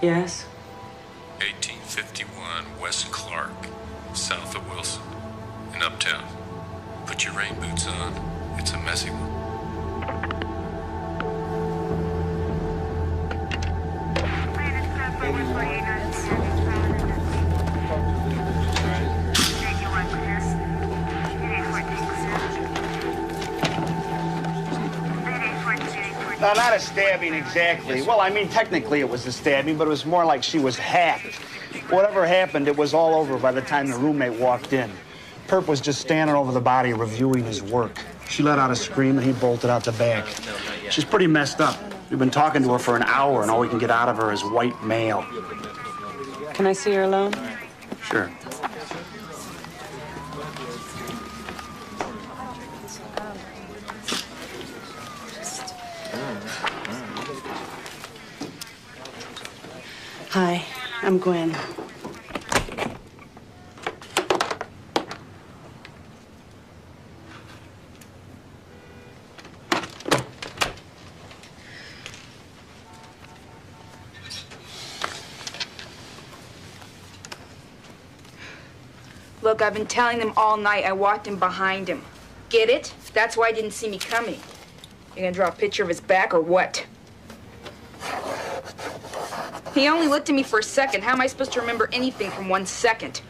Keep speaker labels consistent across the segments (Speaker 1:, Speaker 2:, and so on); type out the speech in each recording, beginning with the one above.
Speaker 1: Yes?
Speaker 2: 1851 West Clark, south of Wilson, in Uptown. Put your rain boots on. It's a messy one.
Speaker 3: No, not a stabbing exactly. Well, I mean, technically it was a stabbing, but it was more like she was hacked. Whatever happened, it was all over by the time the roommate walked in. Perp was just standing over the body reviewing his work. She let out a scream and he bolted out the back. She's pretty messed up. We've been talking to her for an hour and all we can get out of her is white male.
Speaker 1: Can I see her alone?
Speaker 3: Sure.
Speaker 1: Hi, I'm Gwen.
Speaker 4: Look, I've been telling them all night I walked in behind him. Get it? That's why he didn't see me coming. You gonna draw a picture of his back or what? He only looked at me for a second. How am I supposed to remember anything from 1 second?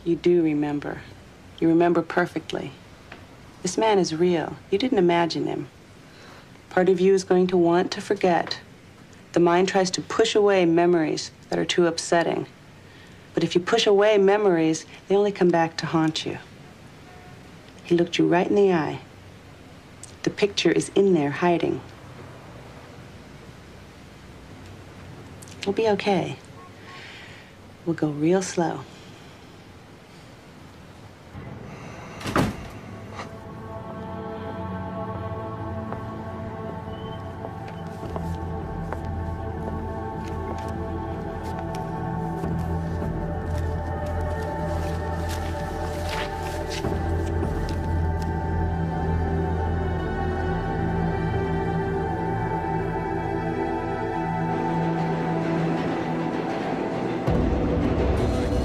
Speaker 1: You do remember. You remember perfectly. This man is real. You didn't imagine him. Part of you is going to want to forget. The mind tries to push away memories that are too upsetting. But if you push away memories, they only come back to haunt you. He looked you right in the eye. The picture is in there hiding. We'll be okay. We'll go real slow.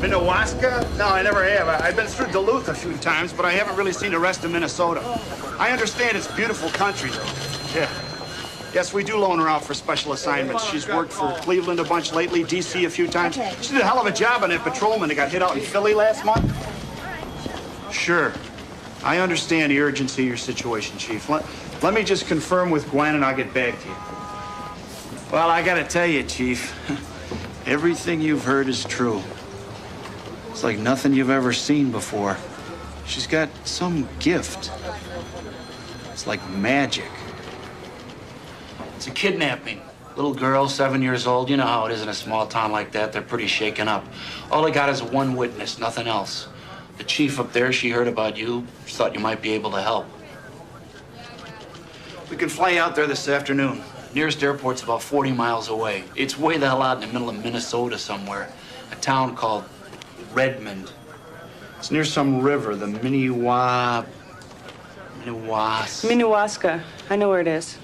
Speaker 3: Been to Waska? No, I never have. I've been through Duluth a few times, but I haven't really seen the rest of Minnesota. I understand it's beautiful country, though. Yeah. Yes, we do loan her out for special assignments. She's worked for Cleveland a bunch lately, D.C. a few times. She did a hell of a job on that patrolman that got hit out in Philly last month. Sure. I understand the urgency of your situation, Chief. Let me just confirm with Gwen, and I'll get back to you. Well, I gotta tell you, Chief, everything you've heard is true. It's like nothing you've ever seen before. She's got some gift. It's like magic. It's a kidnapping. Little girl, 7 years old. You know how it is in a small town like that. They're pretty shaken up. All they got is one witness, nothing else. The chief up there, she heard about you, thought you might be able to help. We can fly out there this afternoon. Nearest airport's about 40 miles away. It's way the hell out in the middle of Minnesota somewhere. A town called Redmond. It's near some river, the Minnewaska.
Speaker 1: Minnewaska. I know where it is.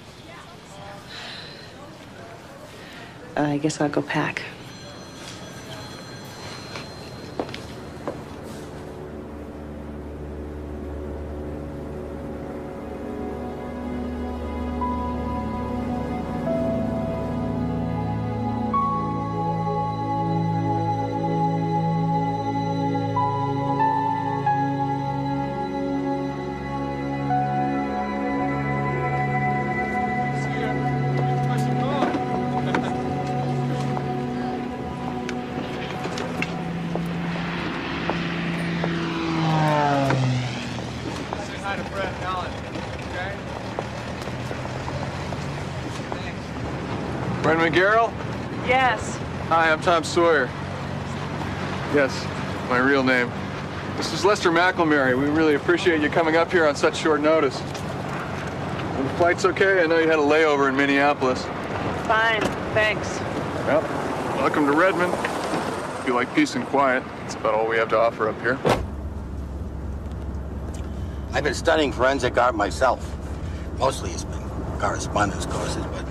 Speaker 1: I guess I'll go pack.
Speaker 5: Brendan McGarrell?
Speaker 1: Yes.
Speaker 5: Hi, I'm Tom Sawyer. Yes, my real name. This is Lester McElmurray. We really appreciate you coming up here on such short notice. Well, the flight's okay? I know you had a layover in Minneapolis.
Speaker 1: Fine, thanks.
Speaker 5: Well, welcome to Redmond. If you like peace and quiet, that's about all we have to offer up here.
Speaker 6: I've been studying forensic art myself. Mostly it's been correspondence courses, but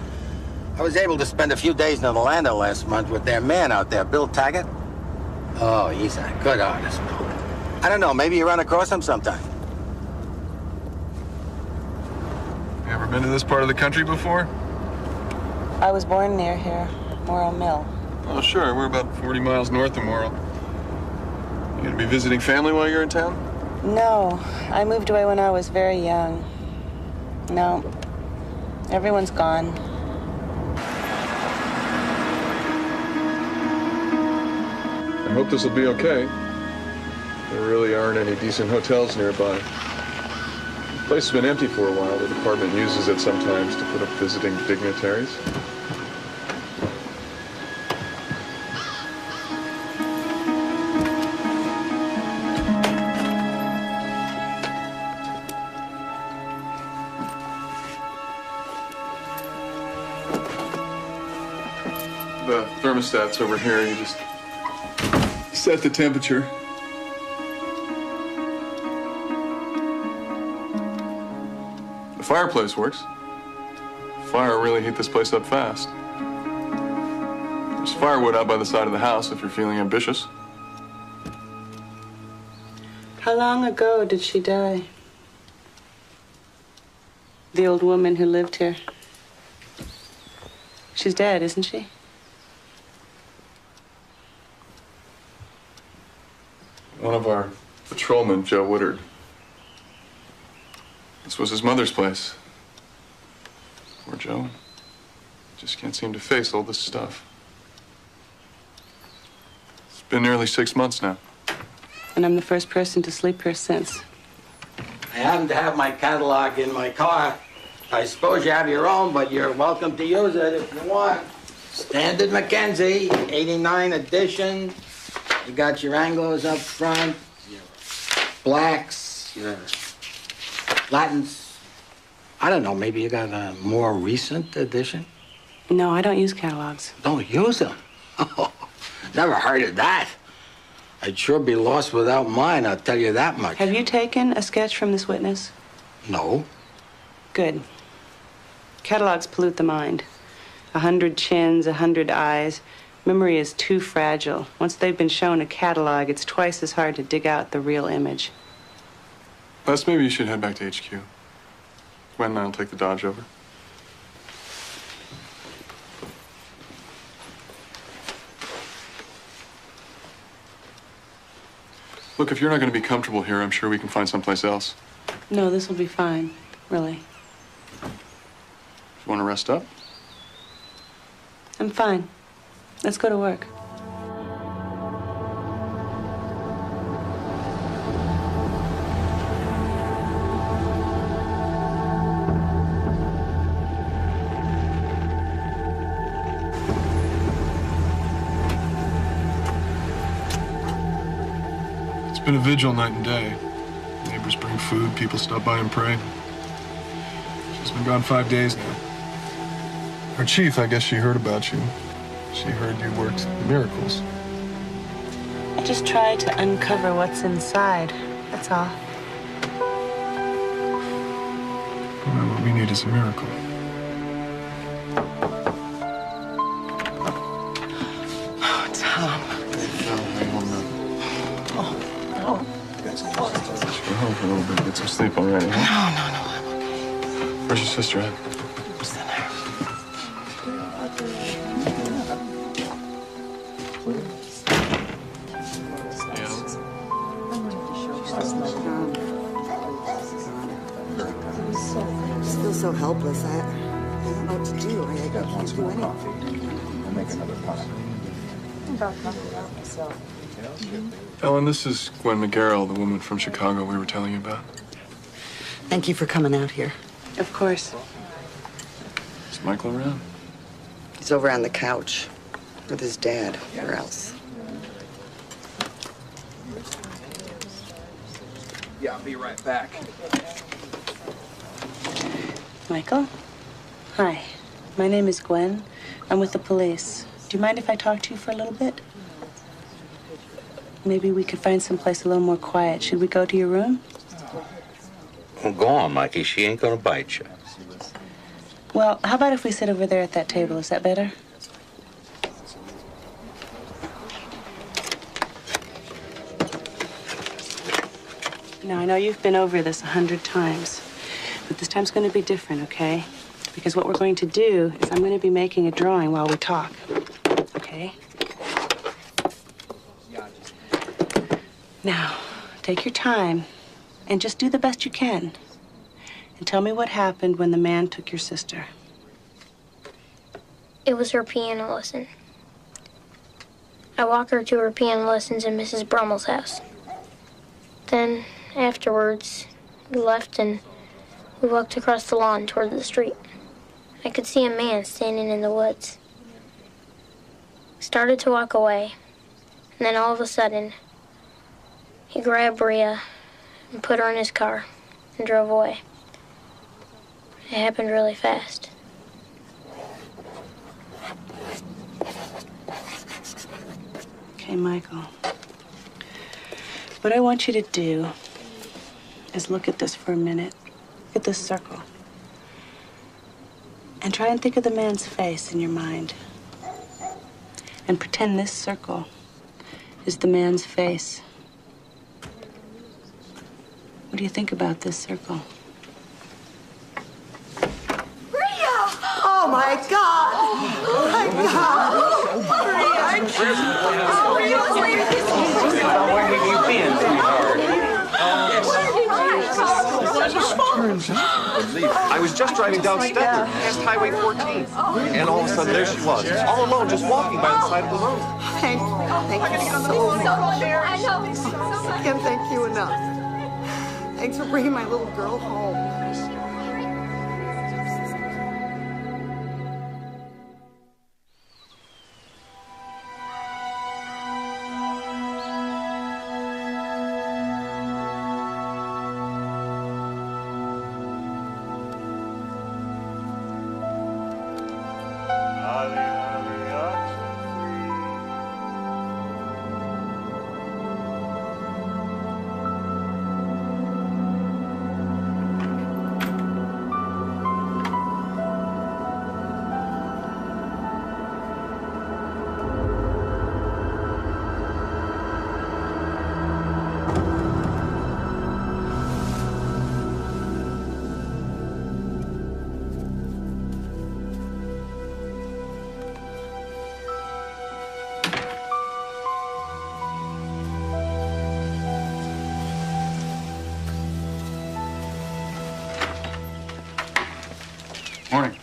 Speaker 6: I was able to spend a few days in Orlando last month with their man out there, Bill Taggart. Oh, he's a good artist, Bill. I don't know, maybe you run across him sometime.
Speaker 5: You ever been to this part of the country before?
Speaker 1: I was born near here, Morrow Mill.
Speaker 5: Oh, sure. We're about 40 miles north of Morrow. You gonna be visiting family while you're in town?
Speaker 1: No, I moved away when I was very young. No, everyone's gone.
Speaker 5: I hope this will be okay. There really aren't any decent hotels nearby. The place has been empty for a while. The department uses it sometimes to put up visiting dignitaries. The thermostat's over here. You just set the temperature. The fireplace works. Fire really heat this place up fast. There's firewood out by the side of the house if you're feeling ambitious.
Speaker 1: How long ago did she die? The old woman who lived here. She's dead, isn't she?
Speaker 5: One of our patrolmen, Joe Woodard. This was his mother's place. Poor Joe. Just can't seem to face all this stuff. It's been nearly 6 months now.
Speaker 1: And I'm the first person to sleep here since.
Speaker 6: I happen to have my catalog in my car. I suppose you have your own, but you're welcome to use it if you want. Standard Mackenzie, 89 edition. You got your Anglos up front, your blacks, your Latins. I don't know, maybe you got a more recent edition?
Speaker 1: No, I don't use catalogs.
Speaker 6: Don't use them? Oh, never heard of that. I'd sure be lost without mine, I'll tell you that much.
Speaker 1: Have you taken a sketch from this witness?
Speaker 6: No.
Speaker 1: Good. Catalogs pollute the mind. 100 chins, 100 eyes. Memory is too fragile. Once they've been shown a catalog, it's twice as hard to dig out the real image.
Speaker 5: Les, maybe you should head back to HQ. Gwen and I'll take the Dodge over. Look, if you're not going to be comfortable here, I'm sure we can find someplace else.
Speaker 1: No, this will be fine, really.
Speaker 5: If you want to rest up?
Speaker 1: I'm fine. Let's go to work.
Speaker 5: It's been a vigil night and day. Neighbors bring food, people stop by and pray. She's been gone 5 days now. Her chief, I guess she heard about you. She heard you worked miracles.
Speaker 1: I just try to uncover what's inside. That's all.
Speaker 5: Well, what we need is a miracle.
Speaker 1: Oh, Tom.
Speaker 5: Go home for a little bit, get some sleep already, huh?
Speaker 1: No, I'm okay.
Speaker 5: Where's your sister at?
Speaker 1: What's the matter?
Speaker 7: I just feel so helpless. I don't know what to do. I can't do anything.
Speaker 8: I'll make another pot.
Speaker 5: Ellen, this is Gwen McGarrell, the woman from Chicago we were telling you about.
Speaker 7: Thank you for coming out here.
Speaker 1: Of course.
Speaker 5: Is Michael around?
Speaker 7: He's over on the couch with his dad. Where else?
Speaker 8: Yeah, I'll be right back.
Speaker 1: Michael? Hi. My name is Gwen. I'm with the police. Do you mind if I talk to you for a little bit? Maybe we could find someplace a little more quiet. Should we go to your room?
Speaker 6: Well, go on, Mikey. She ain't gonna bite you.
Speaker 1: Well, how about if we sit over there at that table? Is that better? Now, I know you've been over this 100 times, but this time's going to be different, okay? Because what we're going to do is I'm going to be making a drawing while we talk, okay? Now, take your time and just do the best you can. And tell me what happened when the man took your sister.
Speaker 9: It was her piano lesson. I walked her to her piano lessons in Mrs. Brummel's house. Then, afterwards, we left and we walked across the lawn toward the street. I could see a man standing in the woods. We started to walk away, and then all of a sudden, he grabbed Bria and put her in his car and drove away. It happened really fast.
Speaker 1: Okay, Michael. What I want you to do is look at this for a minute. Look at this circle. And try and think of the man's face in your mind. And pretend this circle is the man's face. What do you think about this circle?
Speaker 7: Oh my God! Oh my God!
Speaker 6: Where have you been, sweetheart?
Speaker 10: I was just driving down Stetler, past Highway 14, and all of a sudden there she was, all alone, just walking by the side of the road.
Speaker 7: Thank you so much. I can't thank you enough. Thanks for bringing my little girl home.
Speaker 5: Morning.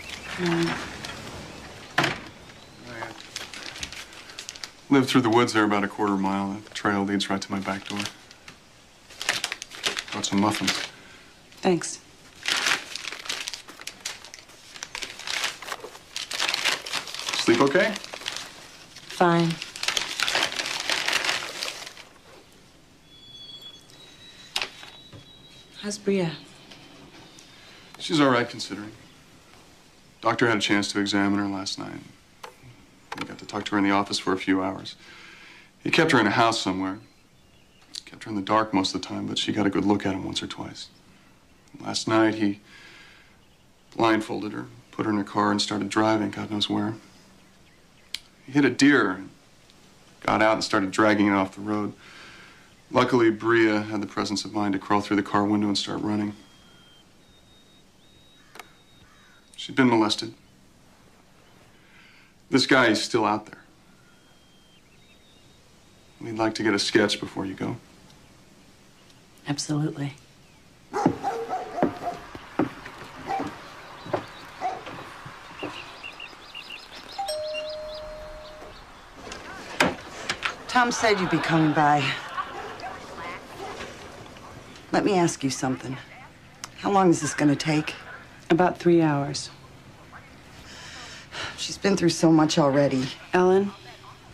Speaker 5: Lived through the woods there about a quarter mile. The trail leads right to my back door. Got some muffins.
Speaker 1: Thanks.
Speaker 5: Sleep okay?
Speaker 1: Fine. How's Bria?
Speaker 5: She's all right, considering. Doctor had a chance to examine her last night. We got to talk to her in the office for a few hours. He kept her in a house somewhere. Kept her in the dark most of the time, but she got a good look at him once or twice. Last night, he blindfolded her, put her in a car, and started driving, God knows where. He hit a deer, got out and started dragging it off the road. Luckily, Bria had the presence of mind to crawl through the car window and start running. She'd been molested. This guy is still out there. We'd like to get a sketch before you go.
Speaker 1: Absolutely.
Speaker 7: Tom said you'd be coming by. Let me ask you something. How long is this going to take?
Speaker 1: About 3 hours.
Speaker 7: She's been through so much already.
Speaker 1: Ellen,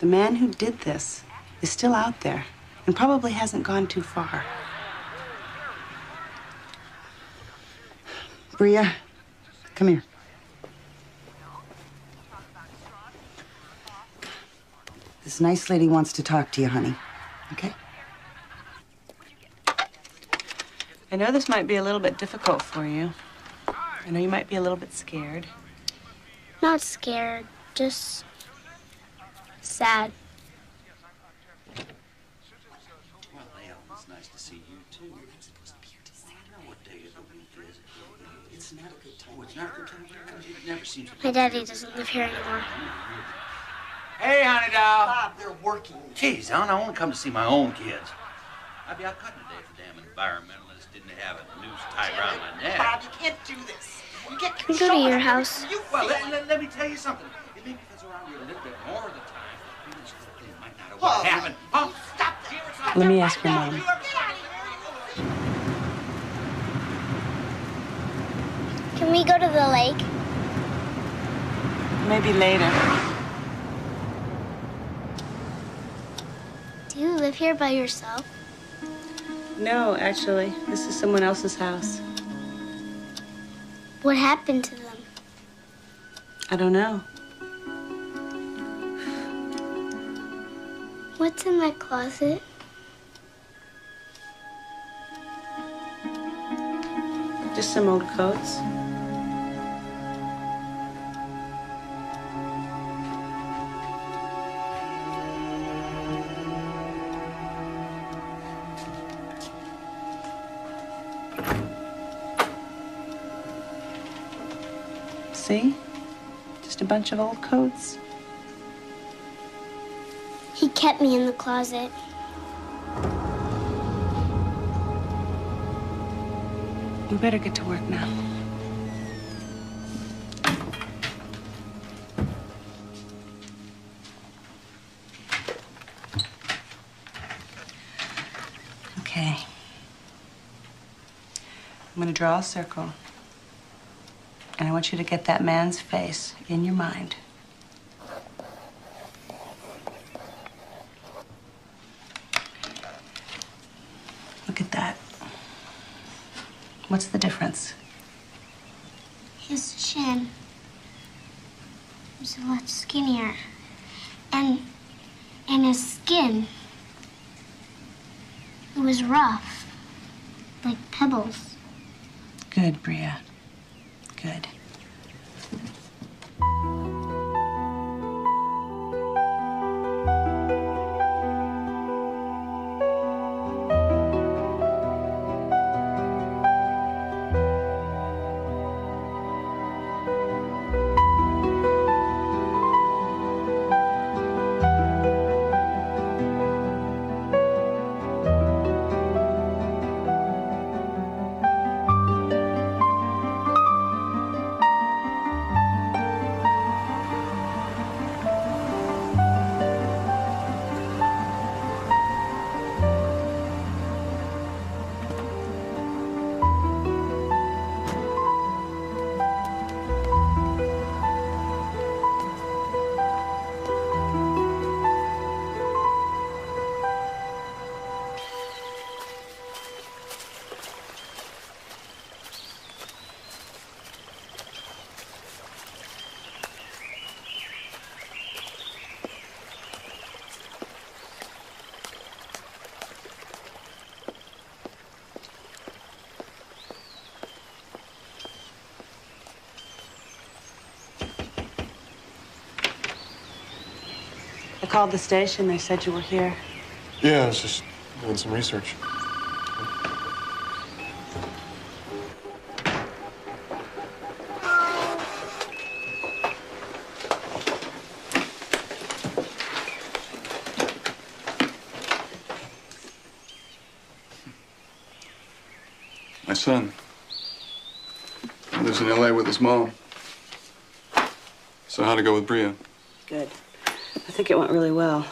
Speaker 1: the man who did this is still out there and probably hasn't gone too far.
Speaker 7: Bria, come here. This nice lady wants to talk to you, honey. Okay?
Speaker 1: I know this might be a little bit difficult for you. I know you might be a little bit scared.
Speaker 9: Not scared, just sad.
Speaker 11: Well, Leo, it's nice to see you, too. You're not supposed to be here till Saturday. I know what day of the week is. It's not a good time. Oh, it's not a good time here? It never seems to be.
Speaker 9: My daddy doesn't live here anymore.
Speaker 11: Hey, honey doll.
Speaker 7: Bob, they're working.
Speaker 11: Geez, Hon, I want to come to see my own kids. I'd be out cutting today if the damn environmentalists didn't have a noose tied around my neck.
Speaker 7: Bob, you can't do this. You can't
Speaker 9: Can we go to your house?
Speaker 11: Well, let me tell you something. It may be because around here a little bit more of the time. Maybe this whole thing might not have what happened. Oh, stop that.
Speaker 1: Let me ask your mom.
Speaker 9: Can we go to the lake?
Speaker 1: Maybe later.
Speaker 9: Do you live here by yourself?
Speaker 1: No, actually, this is someone else's house.
Speaker 9: What happened to them?
Speaker 1: I don't know.
Speaker 9: What's in that closet?
Speaker 1: Just some old coats. See? Just a bunch of old coats.
Speaker 9: He kept me in the closet.
Speaker 1: You better get to work now. Okay. I'm gonna draw a circle. And I want you to get that man's face in your mind. Look at that. What's the difference?
Speaker 9: His chin was a lot skinnier. And his skin, it was rough, like pebbles.
Speaker 1: Good, Bria. Good. I called the station. They said you were here.
Speaker 5: Yeah, I was just doing some research. My son. He lives in LA with his mom. So how'd it go with Bria?
Speaker 1: Good. I think it went really well.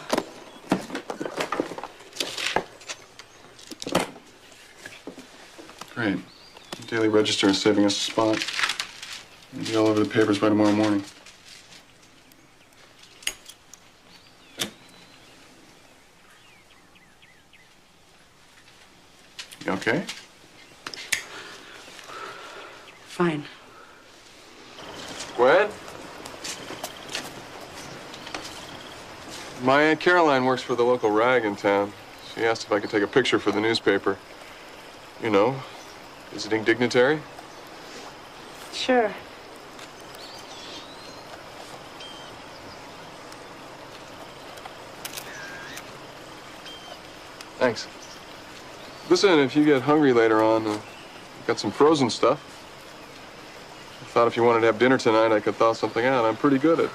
Speaker 5: Great. The Daily Register is saving us a spot. It'll be all over the papers by tomorrow morning. You okay?
Speaker 1: Fine.
Speaker 5: Gwen? My Aunt Caroline works for the local rag in town. She asked if I could take a picture for the newspaper. You know, visiting dignitary.
Speaker 1: Sure.
Speaker 5: Thanks. Listen, if you get hungry later on, I've got some frozen stuff. I thought if you wanted to have dinner tonight, I could thaw something out. I'm pretty good at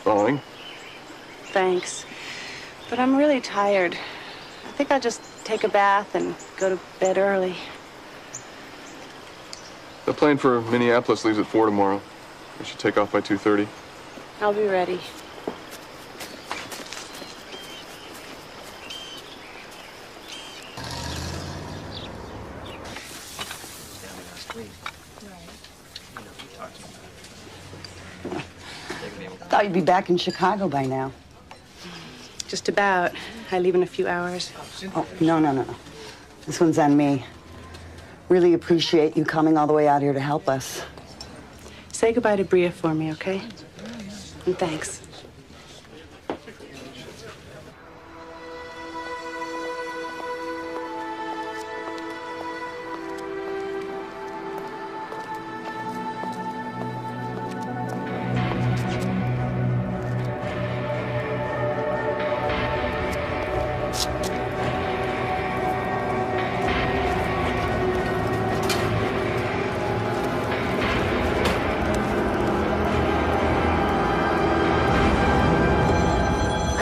Speaker 5: thawing.
Speaker 1: Thanks. But I'm really tired. I think I'll just take a bath and go to bed early.
Speaker 5: The plane for Minneapolis leaves at 4 tomorrow. We should take off by 2:30.
Speaker 1: I'll be ready.
Speaker 12: Thought you'd be back in Chicago by now.
Speaker 1: Just about. I leave in a few hours.
Speaker 12: Oh, no. This one's on me. Really appreciate you coming all the way out here to help us.
Speaker 1: Say goodbye to Bria for me, okay? And thanks.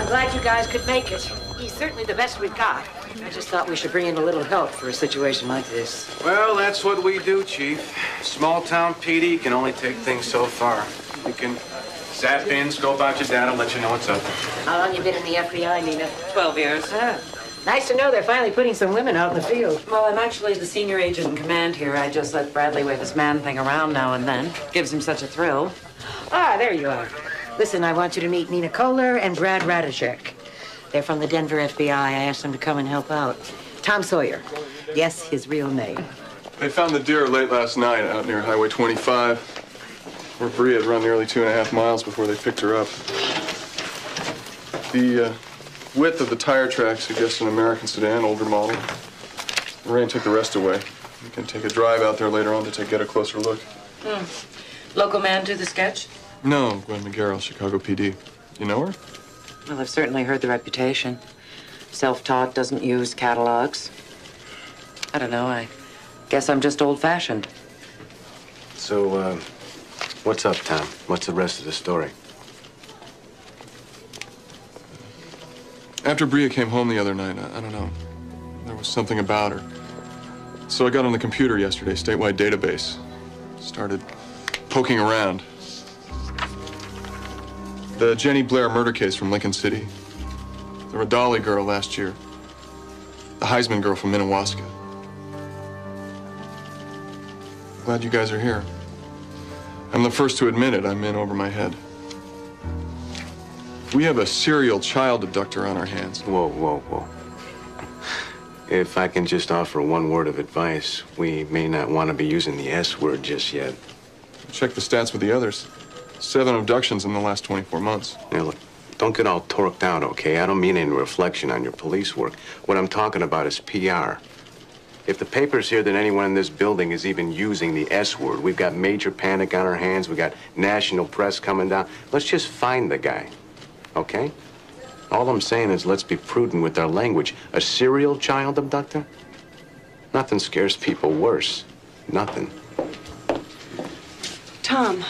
Speaker 13: Glad you guys could make it. He's certainly the best we've got. I just thought we should bring in a little help for a situation like this.
Speaker 11: Well, that's what we do, Chief. Small town PD can only take things so far. We can zap in, scope out your data, let you know what's up.
Speaker 13: How long you been in the FBI, Nina?
Speaker 14: 12 years.
Speaker 13: Ah, nice to know they're finally putting some women out in the field.
Speaker 14: Well, I'm actually the senior agent in command here. I just let Bradley wave his man thing around now and then. Gives him such a thrill.
Speaker 13: Ah, there you are. Listen, I want you to meet Nina Kohler and Brad Radishek. They're from the Denver FBI. I asked them to come and help out. Tom Sawyer. Yes, his real name.
Speaker 5: They found the deer late last night out near Highway 25, where Bria had run nearly 2.5 miles before they picked her up. The width of the tire track suggests an American sedan, older model. The rain took the rest away. We can take a drive out there later on to get a closer look.
Speaker 14: Local man do the sketch?
Speaker 5: No, Gwen McGarrell, Chicago PD. You know her?
Speaker 14: Well, I've certainly heard the reputation. Self-taught, doesn't use catalogs. I don't know, I guess I'm just old-fashioned.
Speaker 11: So, what's up, Tom? What's the rest of the story?
Speaker 5: After Bria came home the other night, I don't know. There was something about her. So I got on the computer yesterday, statewide database. Started poking around. The Jenny Blair murder case from Lincoln City. The Radali girl last year. The Heisman girl from Minnewaska. Glad you guys are here. I'm the first to admit it. I'm in over my head. We have a serial child abductor on our hands.
Speaker 11: Whoa. If I can just offer one word of advice, we may not want to be using the S word just yet.
Speaker 5: Check the stats with the others. 7 abductions in the last 24 months.
Speaker 11: Now, look, don't get all torqued out, okay? I don't mean any reflection on your police work. What I'm talking about is PR. If the papers hear that anyone in this building is even using the S word, we've got major panic on our hands, we got national press coming down. Let's just find the guy, okay? All I'm saying is let's be prudent with our language. A serial child abductor? Nothing scares people worse. Nothing.
Speaker 1: Tom,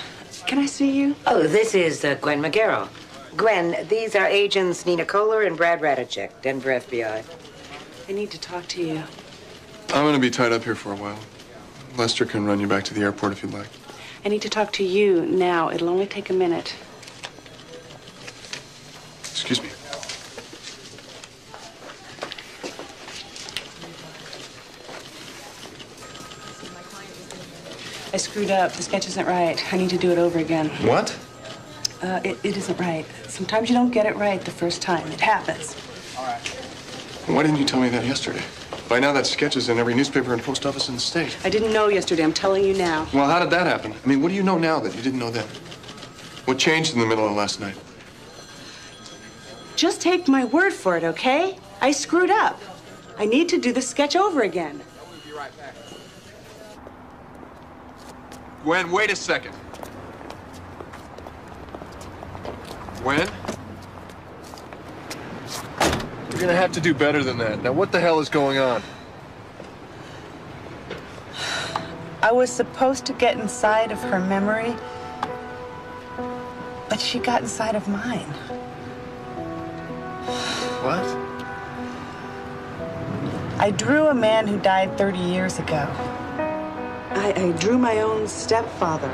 Speaker 1: can I see you?
Speaker 13: Oh, this is Gwen McGarrell. Gwen, these are agents Nina Kohler and Brad Radishek, Denver FBI.
Speaker 1: I need to talk to you.
Speaker 5: I'm gonna be tied up here for a while. Lester can run you back to the airport if you'd like.
Speaker 1: I need to talk to you now. It'll only take a minute.
Speaker 5: Excuse me.
Speaker 1: I screwed up. The sketch isn't right. I need to do it over again.
Speaker 10: What?
Speaker 1: It isn't right. Sometimes you don't get it right the first time. It happens.
Speaker 5: All right. Why didn't you tell me that yesterday? By now, that sketch is in every newspaper and post office in the state.
Speaker 1: I didn't know yesterday. I'm telling you now.
Speaker 5: Well, how did that happen? I mean, what do you know now that you didn't know then? What changed in the middle of last night?
Speaker 1: Just take my word for it, okay? I screwed up. I need to do the sketch over again.
Speaker 5: We'll be right back. Gwen, wait a second. Gwen? We're gonna have to do better than that. Now, what the hell is going on?
Speaker 1: I was supposed to get inside of her memory, but she got inside of mine.
Speaker 5: What?
Speaker 1: I drew a man who died 30 years ago. I drew my own stepfather.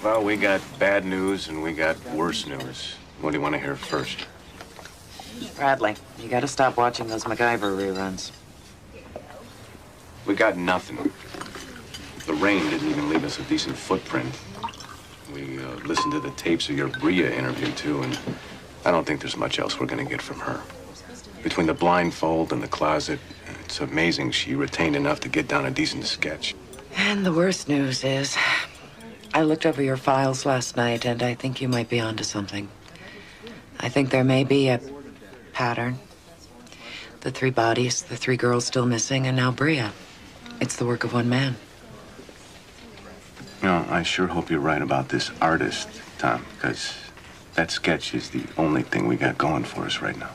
Speaker 11: Well, we got bad news and we got worse news. What do you want to hear first?
Speaker 14: Bradley, you gotta stop watching those MacGyver reruns.
Speaker 11: We got nothing. The rain didn't even leave us a decent footprint. We listened to the tapes of your Bria interview, too, and I don't think there's much else we're going to get from her. Between the blindfold and the closet, it's amazing she retained enough to get down a decent sketch.
Speaker 14: And the worst news is, I looked over your files last night, and I think you might be onto something. I think there may be a pattern. The 3 bodies, the 3 girls still missing, and now Bria. It's the work of one man.
Speaker 11: You know, I sure hope you're right about this artist, Tom, because that sketch is the only thing we got going for us right now.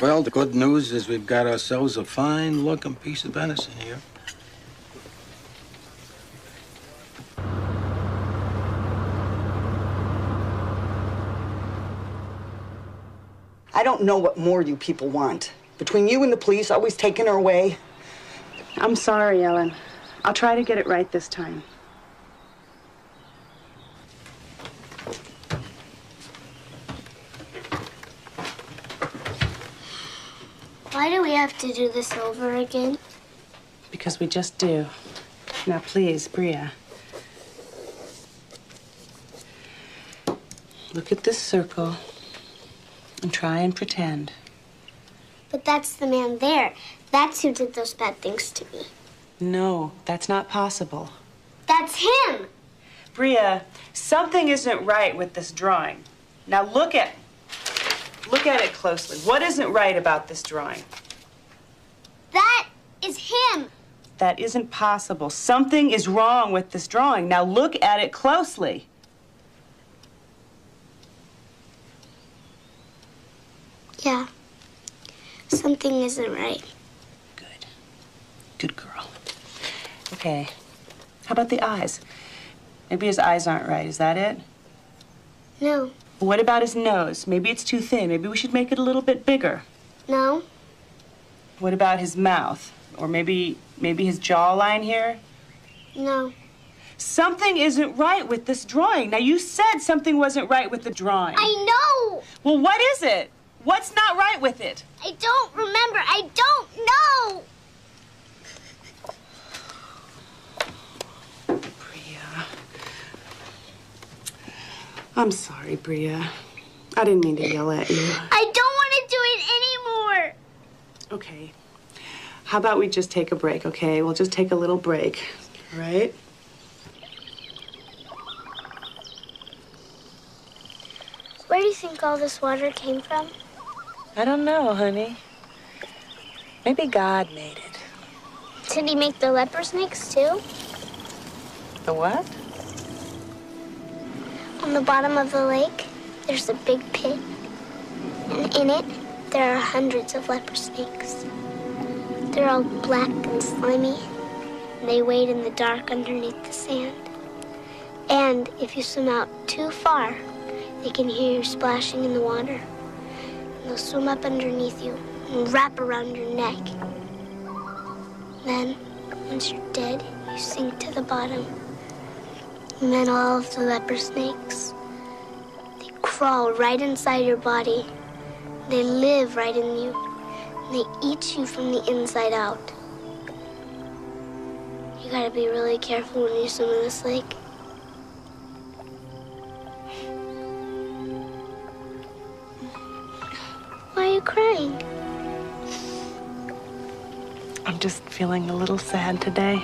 Speaker 6: Well, the good news is we've got ourselves a fine-looking piece of venison here.
Speaker 12: I don't know what more you people want. Between you and the police always taking her away.
Speaker 1: I'm sorry, Ellen. I'll try to get it right this time.
Speaker 15: Why do we have to do this over again?
Speaker 1: Because we just do. Now, please, Bria. Look at this circle and try and pretend.
Speaker 15: But that's the man there. That's who did those bad things to me.
Speaker 1: No, that's not possible.
Speaker 15: That's him!
Speaker 1: Bria, something isn't right with this drawing. Now look at it closely. What isn't right about this drawing?
Speaker 15: That is him!
Speaker 1: That isn't possible. Something is wrong with this drawing. Now look at it closely.
Speaker 15: Yeah. Something isn't right.
Speaker 1: Good girl. Okay. How about the eyes? Maybe his eyes aren't right. Is that it?
Speaker 15: No.
Speaker 1: What about his nose? Maybe it's too thin. Maybe we should make it a little bit bigger.
Speaker 15: No.
Speaker 1: What about his mouth? Or maybe his jawline here?
Speaker 15: No.
Speaker 1: Something isn't right with this drawing. Now, you said something wasn't right with the drawing.
Speaker 15: I know!
Speaker 1: Well, what is it? What's not right with it?
Speaker 15: I don't remember. I don't know.
Speaker 1: Bria. I'm sorry, Bria. I didn't mean to yell at you.
Speaker 15: I don't want to do it anymore.
Speaker 1: Okay. How about we just take a break, okay? We'll just take a little break, all right?
Speaker 15: Where do you think all this water came from?
Speaker 1: I don't know, honey. Maybe God made it.
Speaker 15: Did he make the leper snakes too?
Speaker 1: The what?
Speaker 15: On the bottom of the lake, there's a big pit. And in it, there are hundreds of leper snakes. They're all black and slimy. And they wade in the dark underneath the sand. And if you swim out too far, they can hear you splashing in the water. And they'll swim up underneath you and wrap around your neck. Then, once you're dead, you sink to the bottom. And then all of the leper snakes, they crawl right inside your body. They live right in you. And they eat you from the inside out. You gotta be really careful when you swim in this lake. Why are you crying?
Speaker 1: I'm just feeling a little sad today.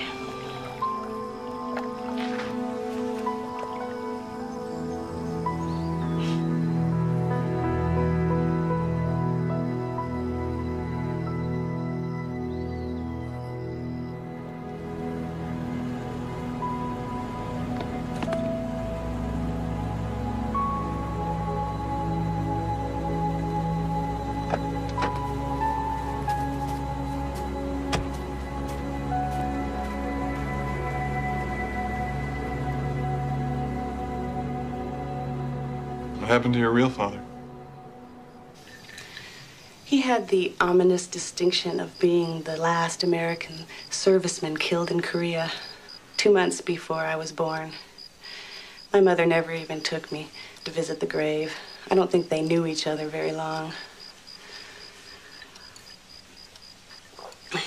Speaker 5: What happened to your real father?
Speaker 1: He had the ominous distinction of being the last American serviceman killed in Korea 2 months before I was born. My mother never even took me to visit the grave. I don't think they knew each other very long.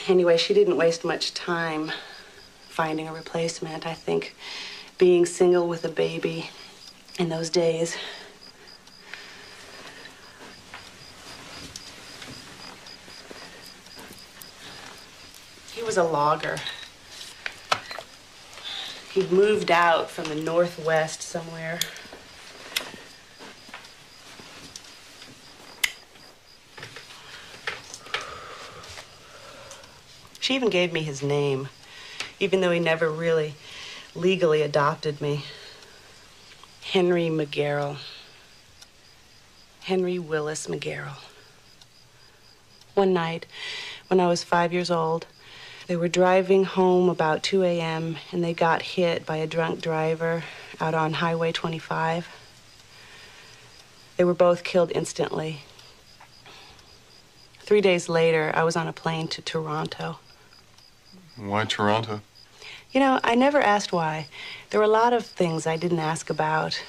Speaker 1: Anyway, she didn't waste much time finding a replacement. I think being single with a baby in those days. He was a logger. He'd moved out from the Northwest somewhere. She even gave me his name, even though he never really legally adopted me. Henry McGarrell. Henry Willis McGarrell. One night, when I was 5 years old, they were driving home about 2 a.m. and they got hit by a drunk driver out on Highway 25. They were both killed instantly. 3 days later, I was on a plane to Toronto.
Speaker 5: Why Toronto?
Speaker 1: You know, I never asked why. There were a lot of things I didn't ask about.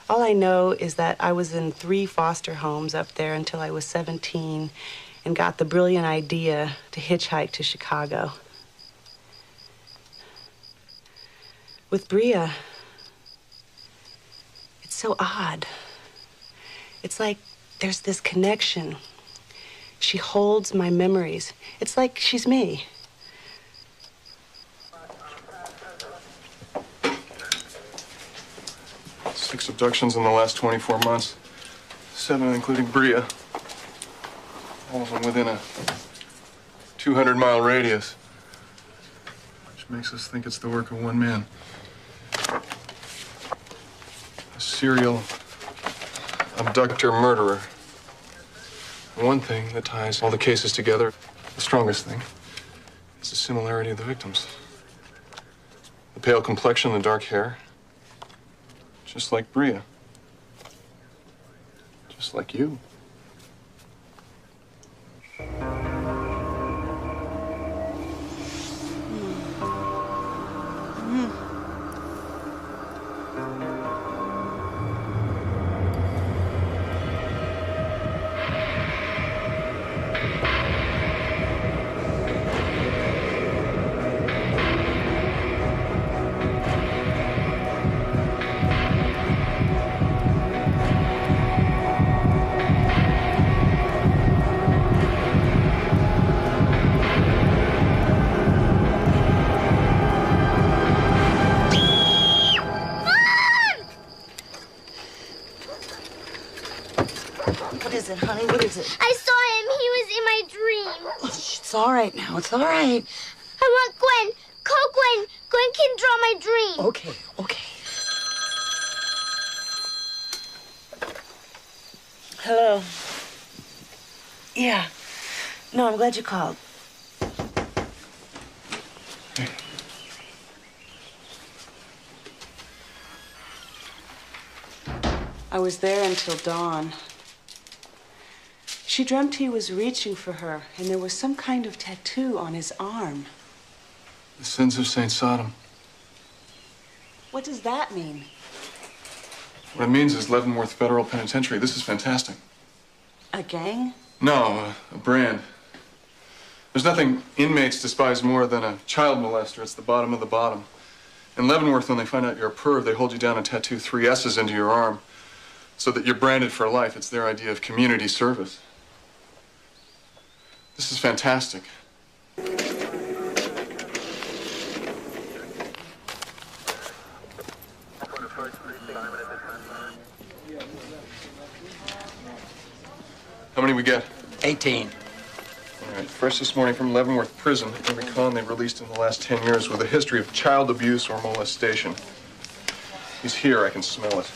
Speaker 1: All I know is that I was in 3 foster homes up there until I was 17 and got the brilliant idea to hitchhike to Chicago. With Bria, it's so odd. It's like there's this connection. She holds my memories. It's like she's me.
Speaker 5: 6 abductions in the last 24 months. 7 including Bria. All of them within a 200-mile radius. Which makes us think it's the work of one man. A serial abductor murderer. One thing that ties all the cases together, the strongest thing, is the similarity of the victims. The pale complexion, the dark hair. Just like Bria. Just like you.
Speaker 12: is it, honey? What is it?
Speaker 15: I saw him. He was in my dream.
Speaker 12: It's all right now. It's all right.
Speaker 15: I want Gwen. Call Gwen. Gwen can draw my dream.
Speaker 12: Okay, okay. Hello. Yeah. No, I'm glad you called.
Speaker 1: I was there until dawn. She dreamt he was reaching for her, and there was some kind of tattoo on his arm.
Speaker 5: The sins of St. Sodom.
Speaker 1: What does that mean?
Speaker 5: What it means is Leavenworth Federal Penitentiary. This is fantastic.
Speaker 1: A gang?
Speaker 5: No, a brand. There's nothing inmates despise more than a child molester. It's the bottom of the bottom. In Leavenworth, when they find out you're a perv, they hold you down and tattoo 3 S's into your arm so that you're branded for life. It's their idea of community service. This is fantastic. How many we get?
Speaker 6: 18.
Speaker 5: All right, fresh this morning from Leavenworth Prison. Every con they've released in the last 10 years with a history of child abuse or molestation. He's here, I can smell it.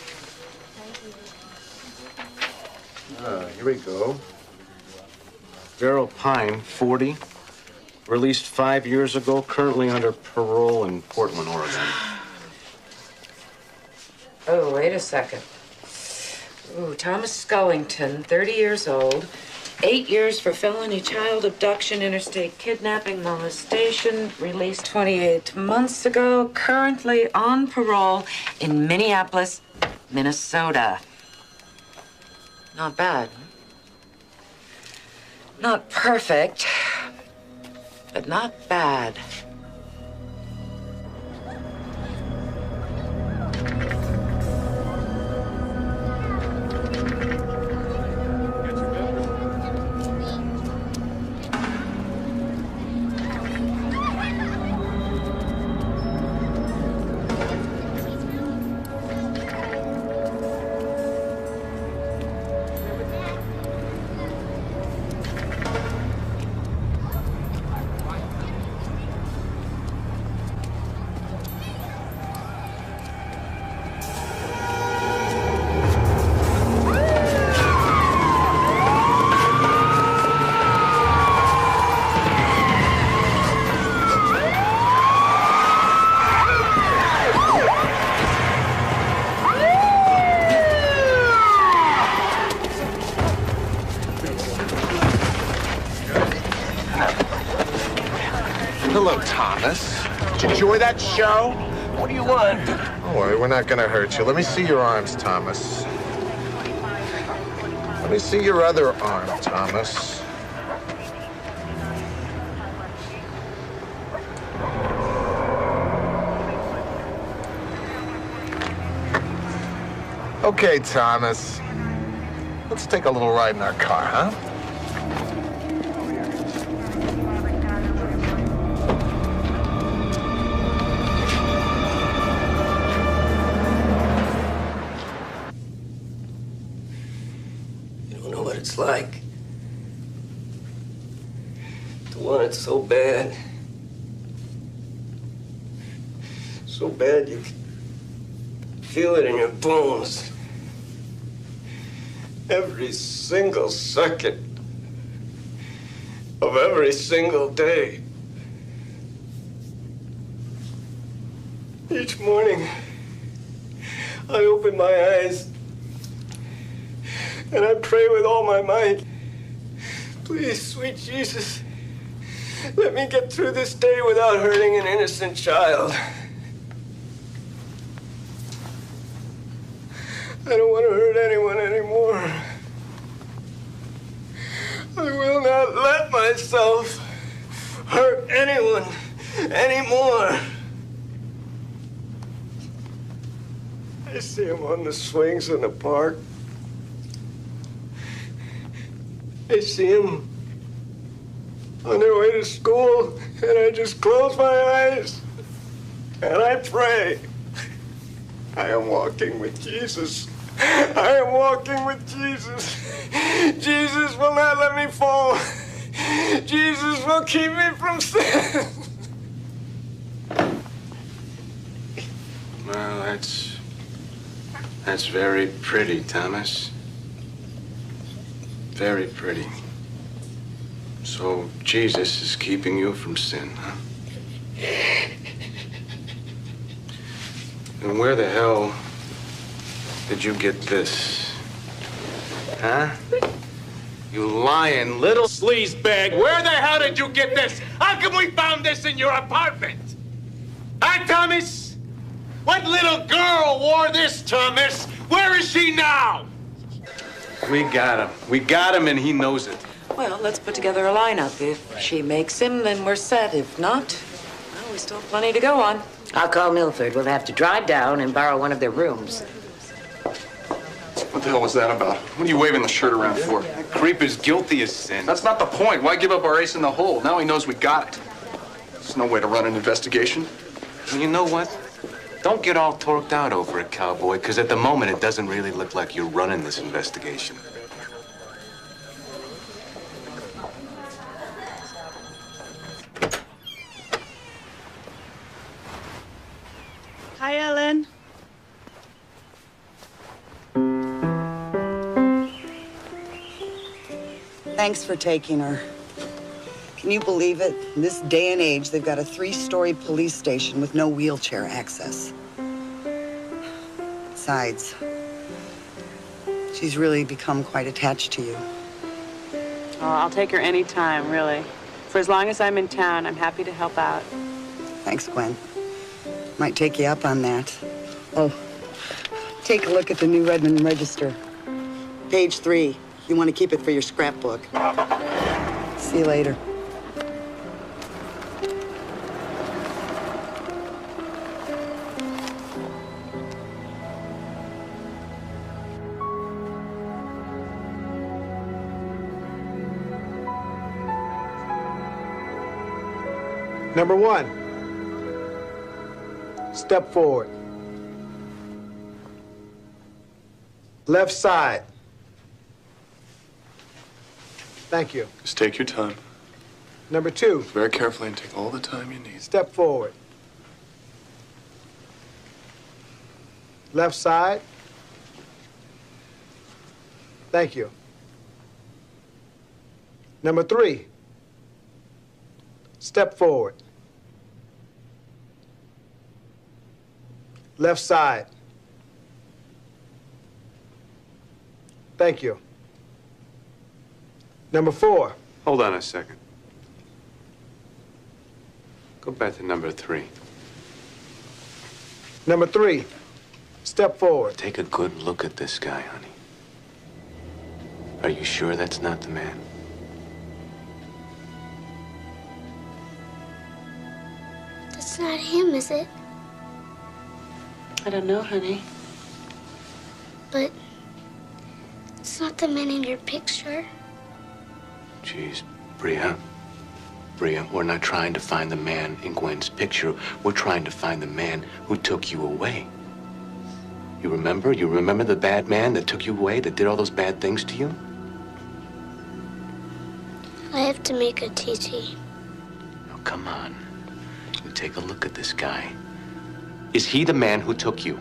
Speaker 11: Here we go. Gerald Pine, 40. Released 5 years ago, currently under parole in Portland, Oregon.
Speaker 14: Oh, wait a second. Ooh, Thomas Scullington, 30 years old, 8 years for felony child abduction, interstate kidnapping, molestation, released 28 months ago, currently on parole in Minneapolis, Minnesota. Not bad. Not perfect, but not bad.
Speaker 16: Hello, Thomas. Did you enjoy that show? What do you want? Don't worry, we're not gonna hurt you. Let me see your arms, Thomas. Let me see your other arm, Thomas. Okay, Thomas. Let's take a little ride in our car, huh?
Speaker 17: It's like to want it so bad. So bad you can feel it in your bones. Every single second of every single day. Each morning, I open my eyes and I pray with all my might. Please, sweet Jesus, let me get through this day without hurting an innocent child. I don't want to hurt anyone anymore. I will not let myself hurt anyone anymore. I see him on the swings in the park. I see them on their way to school, and I just close my eyes and I pray. I am walking with Jesus. I I am walking with Jesus. Jesus will not let me fall. Jesus will keep me from sin.
Speaker 11: Well, that's very pretty, Thomas. Very pretty. So Jesus is keeping you from sin, huh? And where the hell did you get this? Huh? You lying little sleazebag. Where the hell did you get this? How come we found this in your apartment? Huh, Thomas? What little girl wore this, Thomas? Where is she now? We got him. We got him, and he knows it.
Speaker 14: Well, let's put together a lineup. If she makes him, then we're set. If not, well, we still have plenty to go on.
Speaker 13: I'll call Milford. We'll have to drive down and borrow one of their rooms.
Speaker 5: What the hell was that about? What are you waving the shirt around for?
Speaker 11: That creep is guilty as sin.
Speaker 5: That's not the point. Why give up our ace in the hole? Now he knows we got it. There's no way to run an investigation.
Speaker 11: Well, you know what? Don't get all torqued out over it, cowboy, because at the moment it doesn't really look like you're running this investigation.
Speaker 1: Hi, Ellen.
Speaker 12: Thanks for taking her. Can you believe it? In this day and age, they've got a 3-story police station with no wheelchair access. Besides, she's really become quite attached to you.
Speaker 1: Oh, I'll take her anytime, really. For as long as I'm in town, I'm happy to help out.
Speaker 12: Thanks, Gwen. Might take you up on that. Oh, take a look at the new Redmond Register. Page 3. You want to keep it for your scrapbook. See you later.
Speaker 18: Number 1, step forward. Left side. Thank you.
Speaker 5: Just take your time.
Speaker 18: Number 2.
Speaker 5: Very carefully and take all the time you need.
Speaker 18: Step forward. Left side. Thank you. Number 3. Step forward. Left side. Thank you. Number 4.
Speaker 11: Hold on a second. Go back to number 3.
Speaker 18: Number 3. Step forward.
Speaker 11: Take a good look at this guy, honey. Are you sure that's not the man?
Speaker 15: That's not him, is it?
Speaker 1: I don't know, honey.
Speaker 15: But it's not the man in your picture.
Speaker 11: Jeez, Bria. Bria, we're not trying to find the man in Gwen's picture. We're trying to find the man who took you away. You remember? You remember the bad man that took you away, that did all those bad things to you?
Speaker 15: I have to make a TT.
Speaker 11: Oh, come on. You take a look at this guy. Is he the man who took you?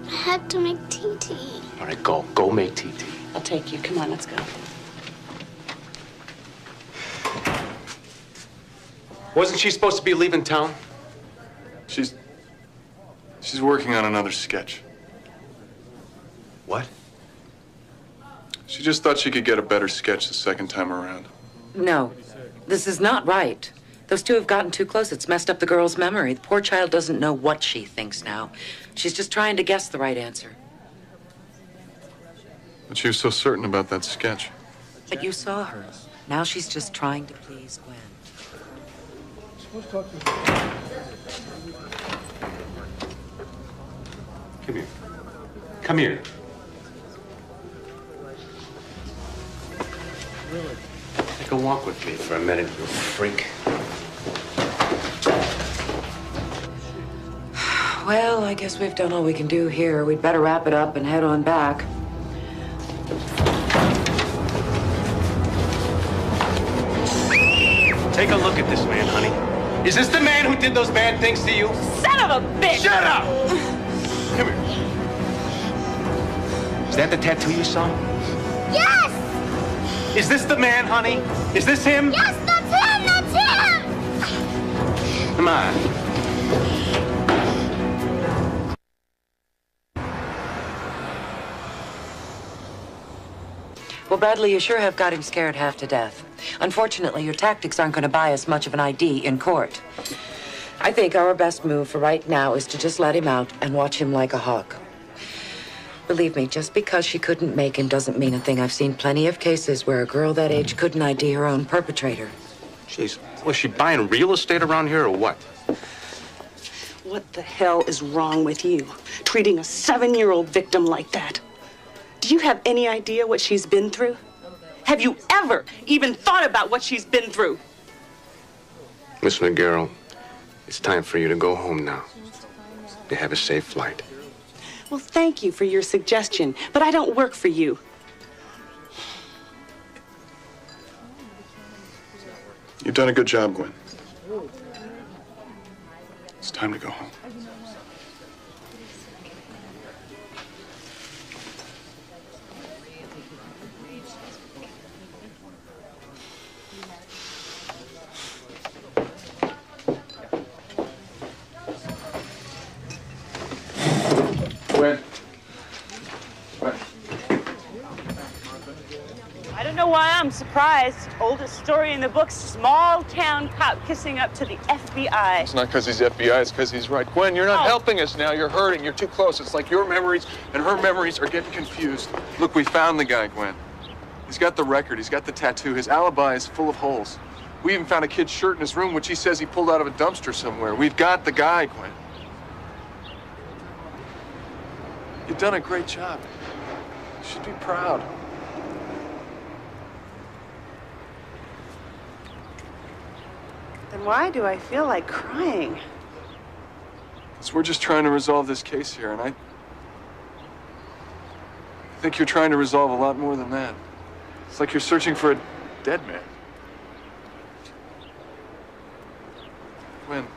Speaker 15: I had to make TT.
Speaker 11: All right, go. Go make TT.
Speaker 1: I'll take you. Come on, let's go.
Speaker 11: Wasn't she supposed to be leaving town?
Speaker 5: She's working on another sketch.
Speaker 11: What?
Speaker 5: She just thought she could get a better sketch the second time around.
Speaker 14: No, this is not right. Those two have gotten too close. It's messed up the girl's memory. The poor child doesn't know what she thinks now. She's just trying to guess the right answer.
Speaker 5: But she was so certain about that sketch.
Speaker 14: But you saw her. Now she's just trying to please Gwen.
Speaker 11: Come here. Come here. Take a walk with me for a minute, you freak.
Speaker 14: Well, I guess we've done all we can do here. We'd better wrap it up and head on back.
Speaker 11: Take a look at this man, honey. Is this the man who did those bad things to you?
Speaker 1: Son of a bitch!
Speaker 11: Shut up! Come here. Is that the tattoo you saw?
Speaker 15: Yes!
Speaker 11: Is this the man, honey? Is this him?
Speaker 15: Yes, that's him! That's him!
Speaker 11: Come on.
Speaker 14: Well, Bradley, you sure have got him scared half to death. Unfortunately, your tactics aren't going to buy us much of an ID in court. I think our best move for right now is to just let him out and watch him like a hawk. Believe me, just because she couldn't make him doesn't mean a thing. I've seen plenty of cases where a girl that age couldn't ID her own perpetrator.
Speaker 11: Jeez, was she buying real estate around here or what?
Speaker 1: What the hell is wrong with you? Treating a 7-year-old victim like that? Do you have any idea what she's been through? Have you ever even thought about what she's been through?
Speaker 11: Miss McGarrel, it's time for you to go home now. You have a safe flight.
Speaker 1: Well, thank you for your suggestion, but I don't work for you.
Speaker 19: You've done a good job, Gwen. It's time to go home.
Speaker 5: Gwen.
Speaker 1: I don't know why I'm surprised. Oldest story in the books, small town cop kissing up to the FBI.
Speaker 5: It's not because he's FBI, it's because he's right. Gwen, you're not helping us now. You're hurting. You're too close. It's like your memories and her memories are getting confused. Look, we found the guy, Gwen. He's got the record. He's got the tattoo. His alibi is full of holes. We even found a kid's shirt in his room, which he says he pulled out of a dumpster somewhere. We've got the guy, Gwen. You've done a great job. You should be proud.
Speaker 1: Then why do I feel like crying?
Speaker 5: Because we're just trying to resolve this case here, and I think you're trying to resolve a lot more than that. It's like you're searching for a dead man. Gwen,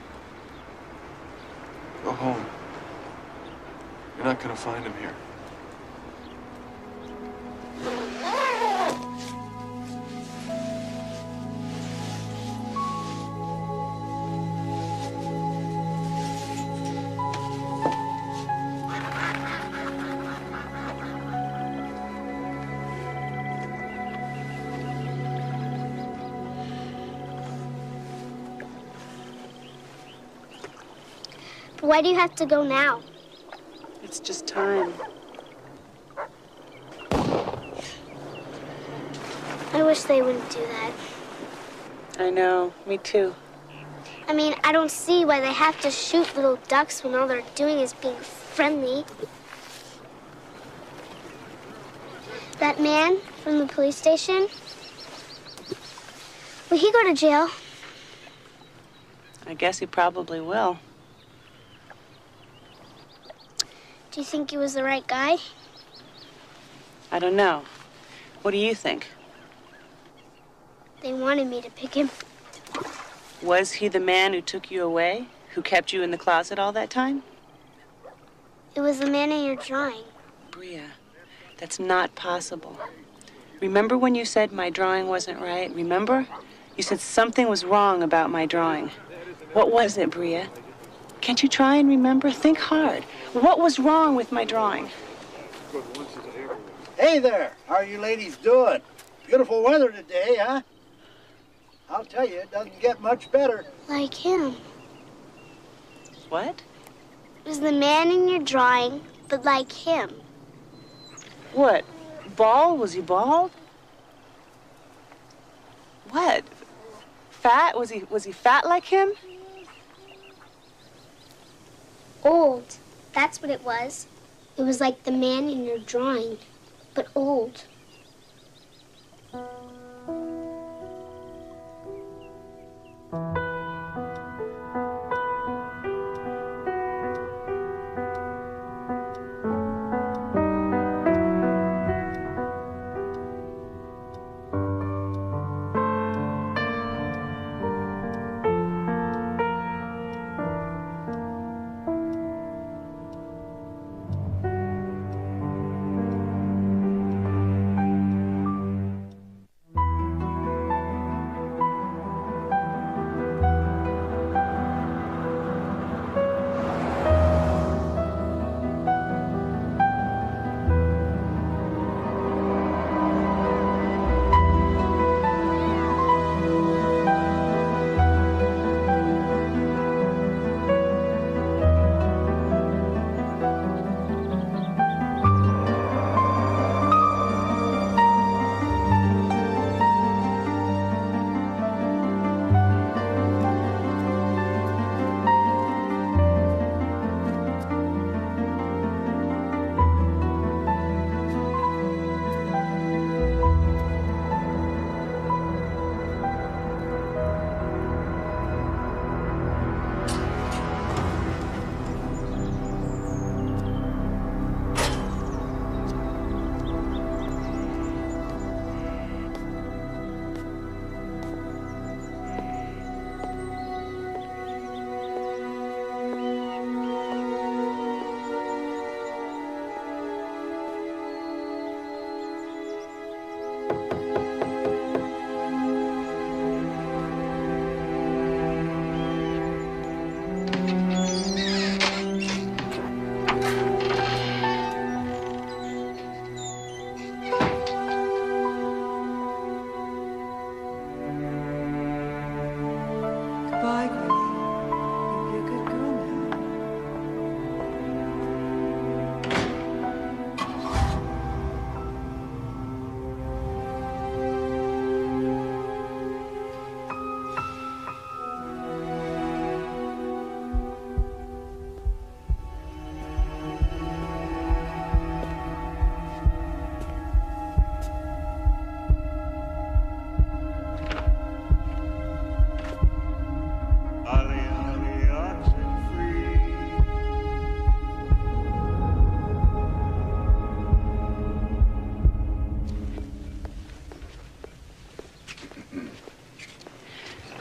Speaker 5: go home. You're not gonna find him here.
Speaker 15: But why do you have to go now?
Speaker 1: It's just time.
Speaker 15: I wish they wouldn't do that.
Speaker 1: I know, me too.
Speaker 15: I mean, I don't see why they have to shoot little ducks when all they're doing is being friendly. That man from the police station, will he go to jail?
Speaker 1: I guess he probably will.
Speaker 15: Do you think he was the right guy?
Speaker 1: I don't know. What do you think?
Speaker 15: They wanted me to pick him.
Speaker 1: Was he the man who took you away? Who kept you in the closet all that time?
Speaker 15: It was the man in your drawing.
Speaker 1: Bria, that's not possible. Remember when you said my drawing wasn't right? Remember? You said something was wrong about my drawing. What was it, Bria? Can't you try and remember? Think hard. What was wrong with my drawing?
Speaker 20: Hey there, how are you ladies doing? Beautiful weather today, huh? I'll tell you, it doesn't get much better.
Speaker 15: Like him.
Speaker 1: What?
Speaker 15: It was the man in your drawing, but like him.
Speaker 1: What? Bald? Was he bald? What? Fat? Was he fat like him?
Speaker 15: Old. That's what it was. It was like the man in your drawing, but old.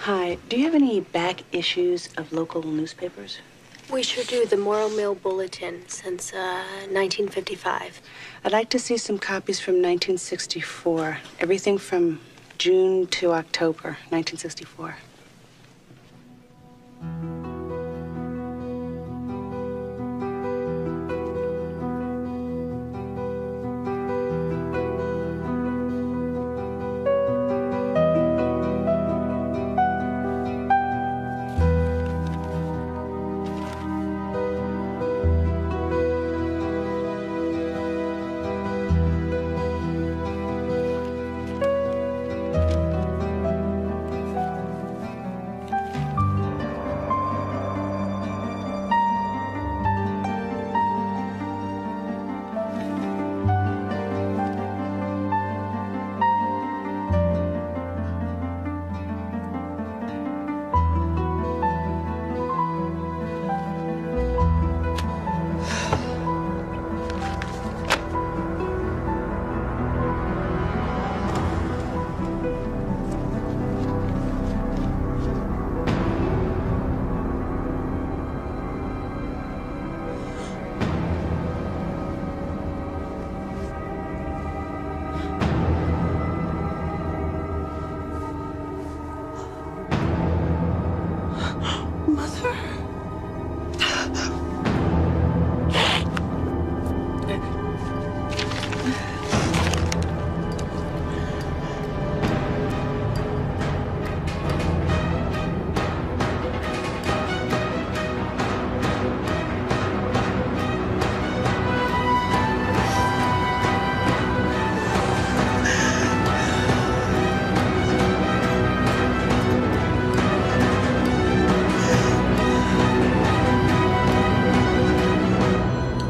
Speaker 1: Hi, do you have any back issues of local newspapers?
Speaker 9: We sure do. The Morrow Mill Bulletin since 1955.
Speaker 1: I'd like to see some copies from 1964. Everything from June to October 1964.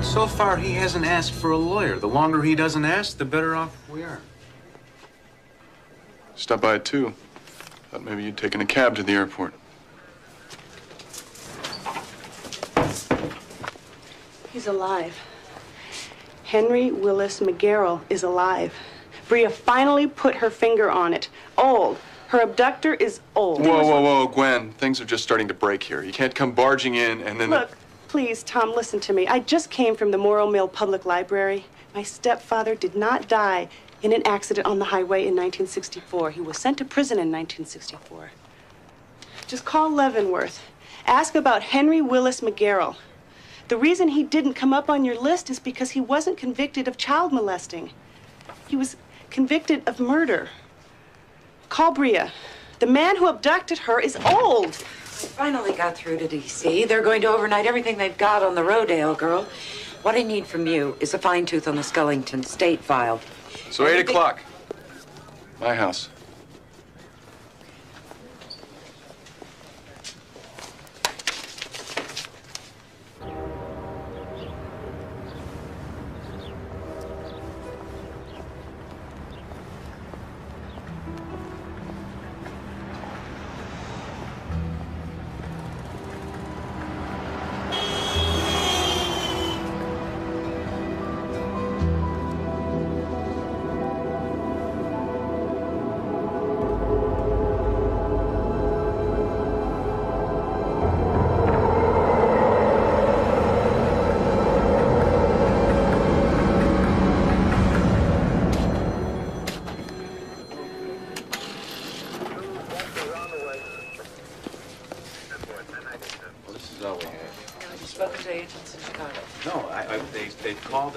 Speaker 11: So far, he hasn't asked for a lawyer. The longer he doesn't ask, the better off we are.
Speaker 19: Stop by at 2. Thought maybe you'd taken a cab to the airport.
Speaker 1: He's alive. Henry Willis McGarrell is alive. Bria finally put her finger on it. Old. Her abductor is old.
Speaker 19: Whoa, whoa, whoa, Gwen. Things are just starting to break here. You can't come barging in and then...
Speaker 1: Look, please, Tom, listen to me. I just came from the Morrow Mill Public Library. My stepfather did not die in an accident on the highway in 1964. He was sent to prison in 1964. Just call Leavenworth. Ask about Henry Willis McGarrell. The reason he didn't come up on your list is because he wasn't convicted of child molesting. He was convicted of murder. Call Bria. The man who abducted her is old.
Speaker 14: I finally got through to D.C. They're going to overnight everything they've got on the Rodale girl. What I need from you is a fine tooth on the Scullington state file.
Speaker 19: So 8 o'clock. My house.
Speaker 11: They talked,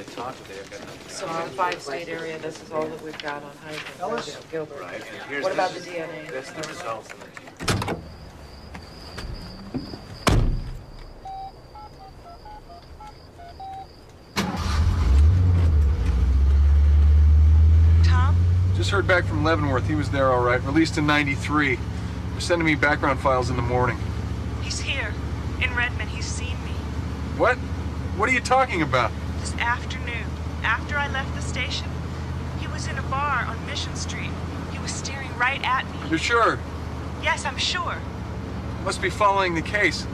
Speaker 11: they've got nothing.
Speaker 14: So our 5-state area, this is all that we've got on Hyde, Gilbert.
Speaker 11: Right, and here's
Speaker 14: What about the DNA?
Speaker 11: That's the result.
Speaker 1: Tom?
Speaker 5: Just heard back from Leavenworth. He was there all right. Released in '93. They're sending me background files in the morning.
Speaker 1: He's here. In Redmond. He's seen me.
Speaker 5: What? What are you talking about?
Speaker 1: This afternoon, after I left the station, he was in a bar on Mission Street. He was staring right at me.
Speaker 5: You're sure?
Speaker 1: Yes, I'm sure.
Speaker 5: Must be following the case.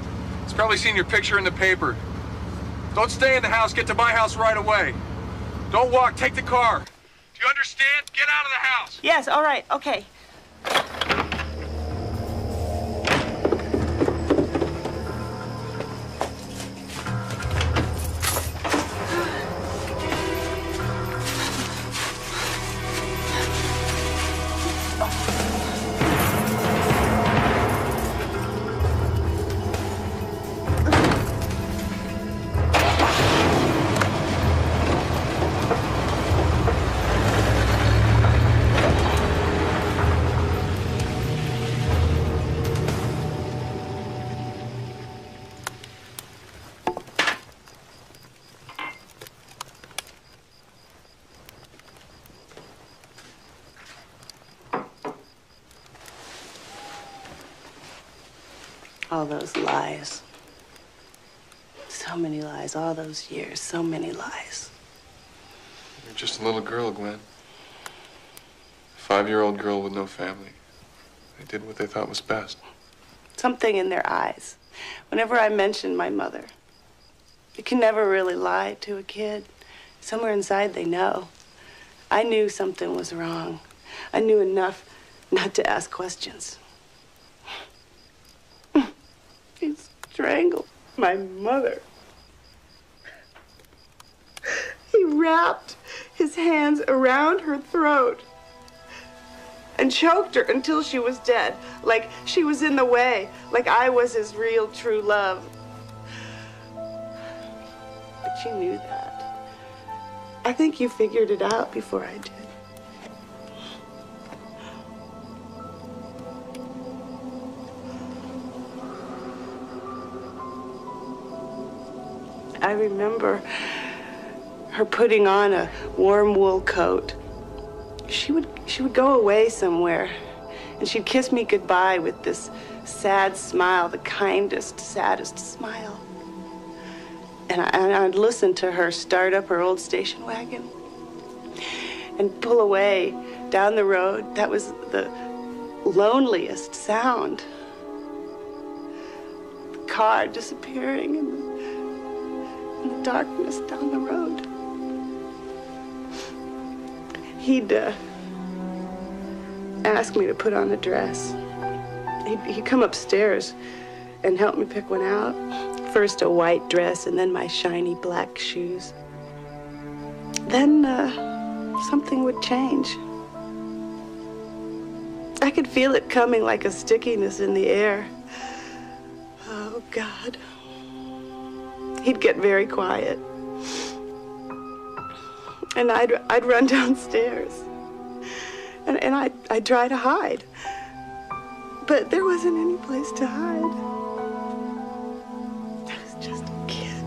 Speaker 5: He's probably seen your picture in the paper. Don't stay in the house. Get to my house right away. Don't walk. Take the car. Do you understand? Get out of the house.
Speaker 1: Yes, all right, okay. All those lies. So many lies, all those years, so many lies.
Speaker 19: You're just a little girl, Gwen. A 5-year-old girl with no family. They did what they thought was best.
Speaker 1: Something in their eyes. Whenever I mention my mother, you can never really lie to a kid. Somewhere inside they know. I knew something was wrong. I knew enough not to ask questions. He strangled my mother. He wrapped his hands around her throat and choked her until she was dead, like she was in the way, like I was his real, true love. But she knew that. I think you figured it out before I did. I remember her putting on a warm wool coat. She would go away somewhere, and she'd kiss me goodbye with this sad smile, the kindest, saddest smile. And I'd listen to her start up her old station wagon and pull away down the road. That was the loneliest sound. The car disappearing in the darkness down the road. He'd ask me to put on a dress. He'd come upstairs and help me pick one out. First a white dress and then my shiny black shoes. Then something would change. I could feel it coming like a stickiness in the air. Oh, God. He'd get very quiet. And I'd run downstairs. And I'd try to hide. But there wasn't any place to hide. I was just a kid.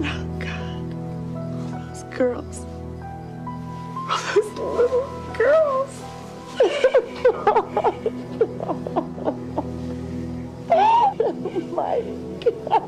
Speaker 1: Oh, God. All those girls. All those little girls. Oh, my God.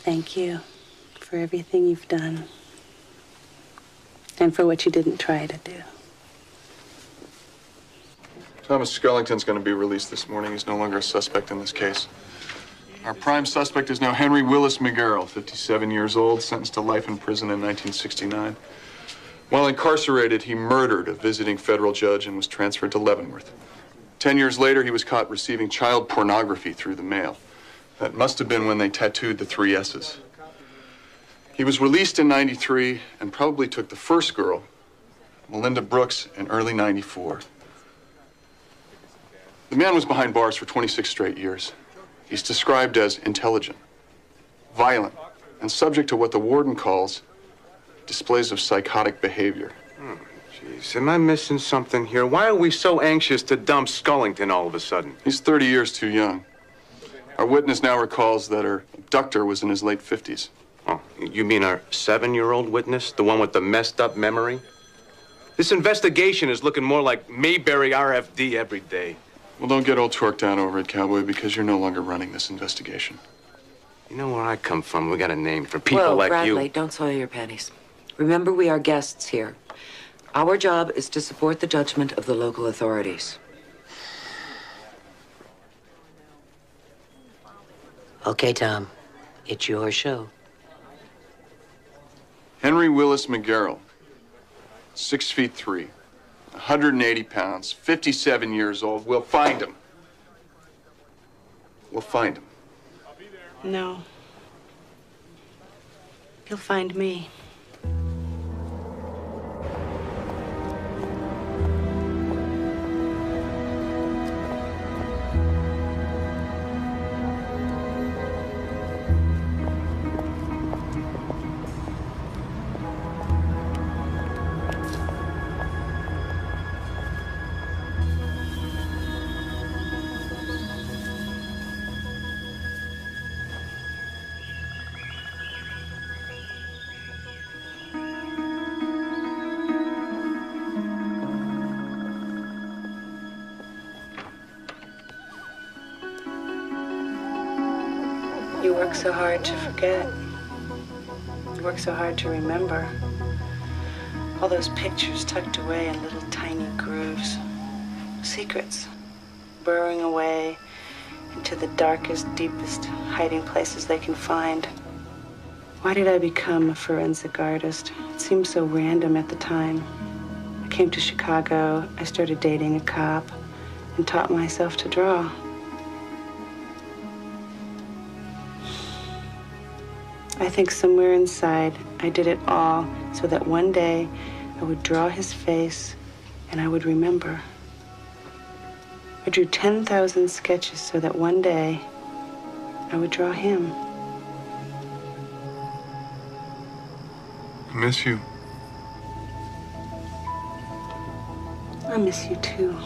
Speaker 1: Thank you for everything you've done and for what you didn't try to do.
Speaker 19: Thomas Skellington's going to be released this morning. He's no longer a suspect in this case. Our prime suspect is now Henry Willis McGarrell, 57 years old, sentenced to life in prison in 1969. While incarcerated, he murdered a visiting federal judge and was transferred to Leavenworth. 10 years later, he was caught receiving child pornography through the mail. That must have been when they tattooed the 3 S's. He was released in '93 and probably took the first girl, Melinda Brooks, in early '94. The man was behind bars for 26 straight years. He's described as intelligent, violent, and subject to what the warden calls displays of psychotic behavior.
Speaker 11: Jeez, am I missing something here? Why are we so anxious to dump Skellington all of a sudden?
Speaker 19: He's 30 years too young. Our witness now recalls that her abductor was in his late 50s.
Speaker 11: Oh, you mean our 7-year-old witness? The one with the messed up memory? This investigation is looking more like Mayberry RFD every day.
Speaker 19: Well, don't get all torqued out over it, Cowboy, because you're no longer running this investigation.
Speaker 11: You know where I come from. We got a name for people
Speaker 14: Whoa,
Speaker 11: like
Speaker 14: Bradley,
Speaker 11: you.
Speaker 14: Don't soil your panties. Remember, we are guests here. Our job is to support the judgment of the local authorities.
Speaker 13: Okay, Tom. It's your show.
Speaker 19: Henry Willis McGarrell, 6'3", 180 pounds, 57 years old. We'll find him. We'll find him.
Speaker 1: No. You'll find me. You work so hard to forget. You work so hard to remember. All those pictures tucked away in little tiny grooves. Secrets burrowing away into the darkest, deepest hiding places they can find. Why did I become a forensic artist? It seemed so random at the time. I came to Chicago, I started dating a cop, and taught myself to draw. I think somewhere inside, I did it all so that one day I would draw his face and I would remember. I drew 10,000 sketches so that one day I would draw him.
Speaker 19: I miss you.
Speaker 1: I miss you too.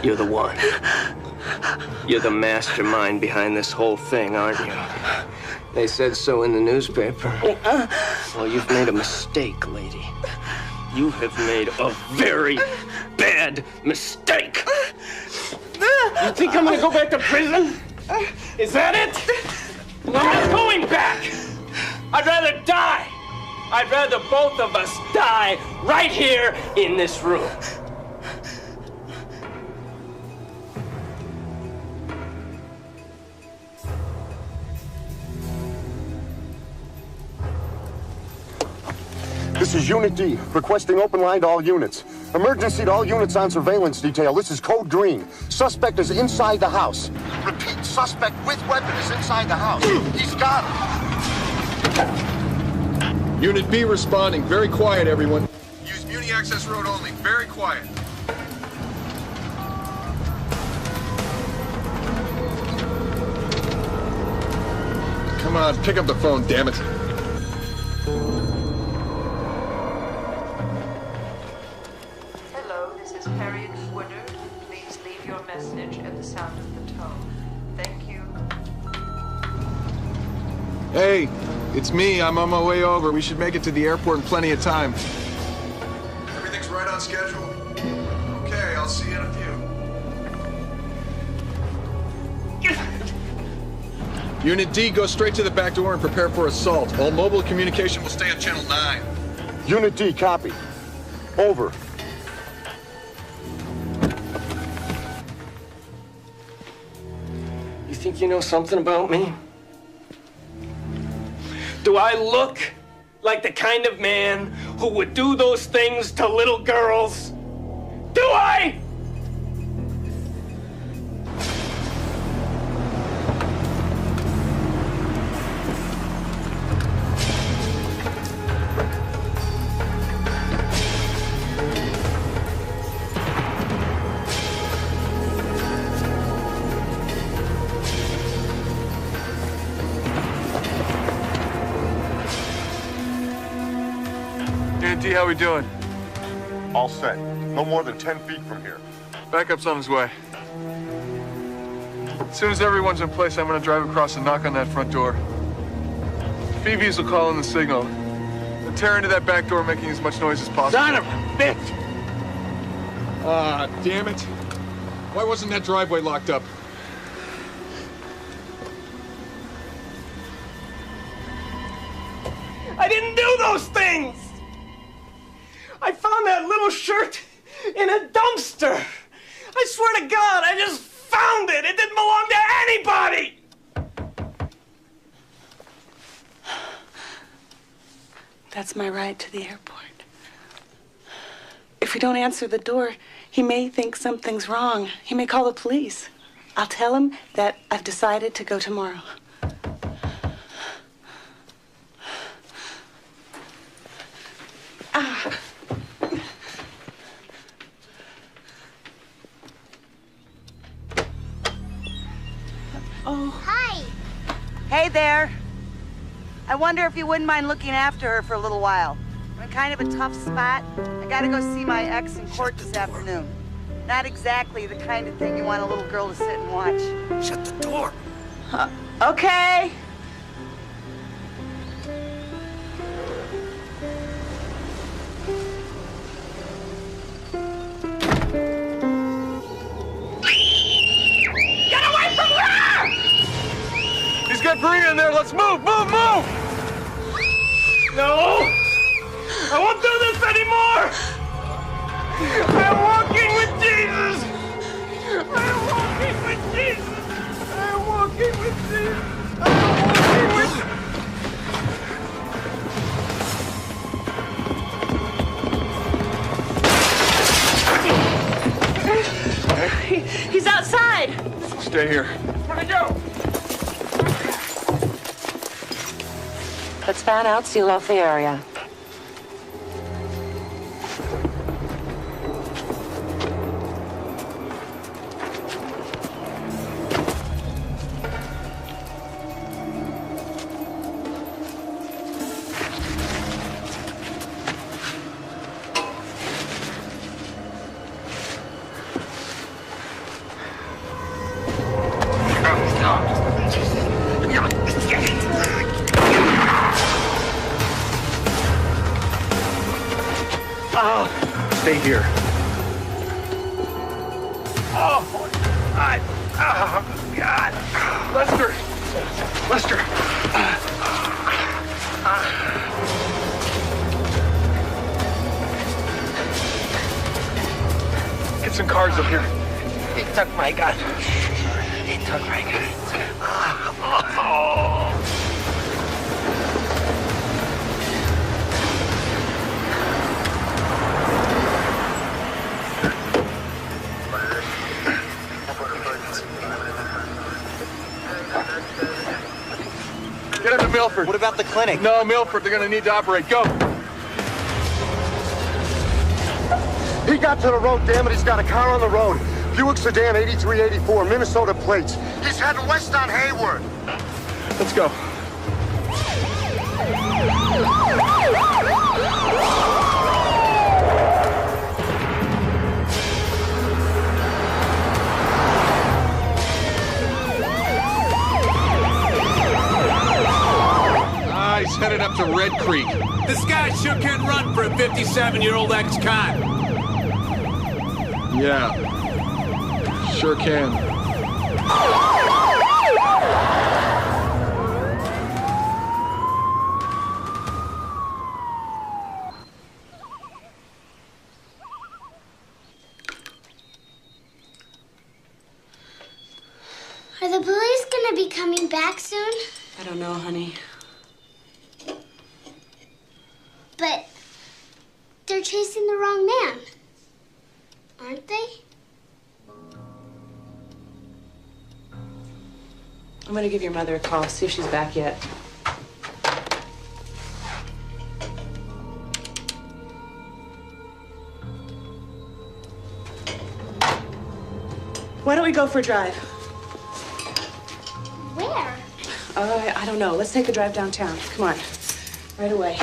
Speaker 17: You're the one. You're the mastermind behind this whole thing, aren't you? They said so in the newspaper. Well, you've made a mistake, lady. You have made a very bad mistake. You think I'm gonna go back to prison? Is that it? I'm not going back. I'd rather die. I'd rather both of us die right here in this room.
Speaker 16: This is Unit D, requesting open line to all units. Emergency to all units on surveillance detail. This is Code Green. Suspect is inside the house. Repeat, suspect with weapon is inside the house. He's got him.
Speaker 19: Unit B responding. Very quiet, everyone. Use Muni access road only. Very quiet. Come on, pick up the phone, damn it. Hey, it's me. I'm on my way over. We should make it to the airport in plenty of time. Everything's right on schedule. Okay, I'll see you in a few. Unit D, go straight to the back door and prepare for assault. All mobile communication will stay on channel 9.
Speaker 16: Unit D, copy. Over.
Speaker 17: You think you know something about me? Do I look like the kind of man who would do those things to little girls? Do I?
Speaker 19: D, how we doing?
Speaker 16: All set. No more than 10 feet from here.
Speaker 19: Backup's on his way. As soon as everyone's in place, I'm gonna drive across and knock on that front door.
Speaker 5: Phoebe's will call in the signal. Then tear into that back door, making as much noise as possible.
Speaker 20: Son of a bitch!
Speaker 19: Ah, damn it. Why wasn't that driveway locked up?
Speaker 17: I didn't do those things! I found that little shirt in a dumpster. I swear to God, I just found it. It didn't belong to anybody!
Speaker 1: That's my ride to the airport. If we don't answer the door, he may think something's wrong. He may call the police. I'll tell him that I've decided to go tomorrow. Ah.
Speaker 12: Oh. Hi. Hey there. I wonder if you wouldn't mind looking after her for a little while. I'm in kind of a tough spot. I gotta go see my ex in court this afternoon. Not exactly the kind of thing you want a little girl to sit and watch.
Speaker 20: Shut the door.
Speaker 12: Okay.
Speaker 17: Get away from her!
Speaker 5: He's got Bree in there. Let's move, move, move!
Speaker 17: No! I won't do this anymore! I'm walking with Jesus! I'm walking with Jesus! I'm walking with Jesus! I'm walking with...
Speaker 1: He's outside.
Speaker 5: Stay here.
Speaker 17: Where'd he go?
Speaker 14: Let's fan out, seal off the area.
Speaker 5: Stay here.
Speaker 17: Oh, God. Oh, God.
Speaker 5: Lester! Lester! Get some cars up here.
Speaker 17: He took my gun. He took my gun. Oh.
Speaker 5: Get up to Milford.
Speaker 10: What about the clinic?
Speaker 5: No, Milford, they're gonna need to operate. Go!
Speaker 16: He got to the road, damn it. He's got a car on the road. Buick sedan 8384, Minnesota plates. He's heading west on Hayward.
Speaker 5: Let's go.
Speaker 21: He's headed up to Red Creek. This guy sure can run for a 57-year-old ex-con.
Speaker 5: Yeah. Sure can.
Speaker 15: Are the police gonna be coming back soon?
Speaker 1: I don't know, honey.
Speaker 15: But they're chasing the wrong man, aren't they?
Speaker 1: I'm gonna give your mother a call, see if she's back yet. Why don't we go for a drive?
Speaker 15: Where?
Speaker 1: I don't know. Let's take a drive downtown. Come on. Right away.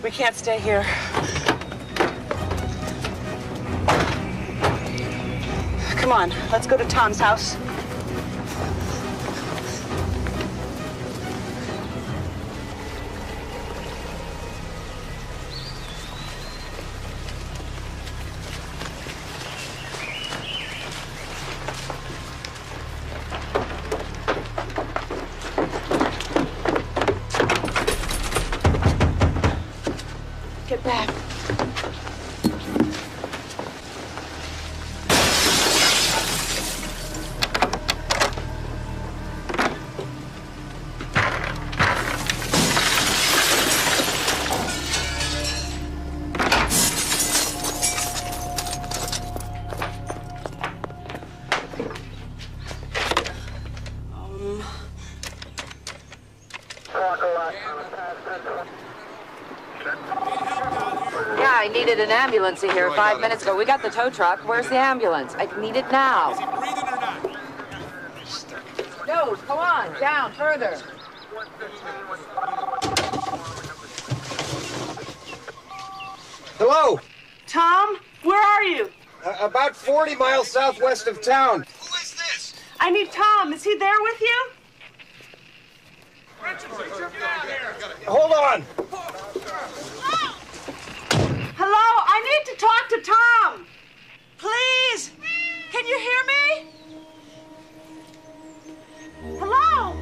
Speaker 1: We can't stay here. Come on, let's go to Tom's house. Get back.
Speaker 14: Yeah, I needed an ambulance here 5 minutes ago. We got the tow truck. Where's the ambulance? I need it now. No, come on, down, further.
Speaker 10: Hello?
Speaker 1: Tom, where are you?
Speaker 10: About 40 miles southwest of town.
Speaker 1: I need Tom. Is he there with you?
Speaker 10: Hold on.
Speaker 1: Hello, I need to talk to Tom. Please, can you hear me? Hello?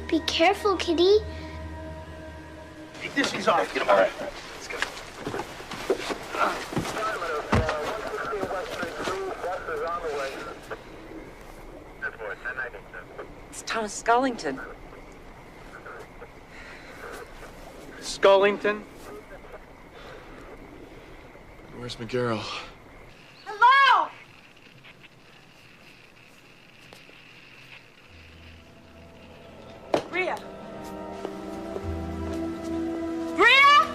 Speaker 15: Be careful, Kitty.
Speaker 20: Take this, he's off. Get him. All right. Let's go.
Speaker 14: It's Thomas Scullington.
Speaker 5: Scullington? Where's McGarrel?
Speaker 1: Hello? Bria? Bria?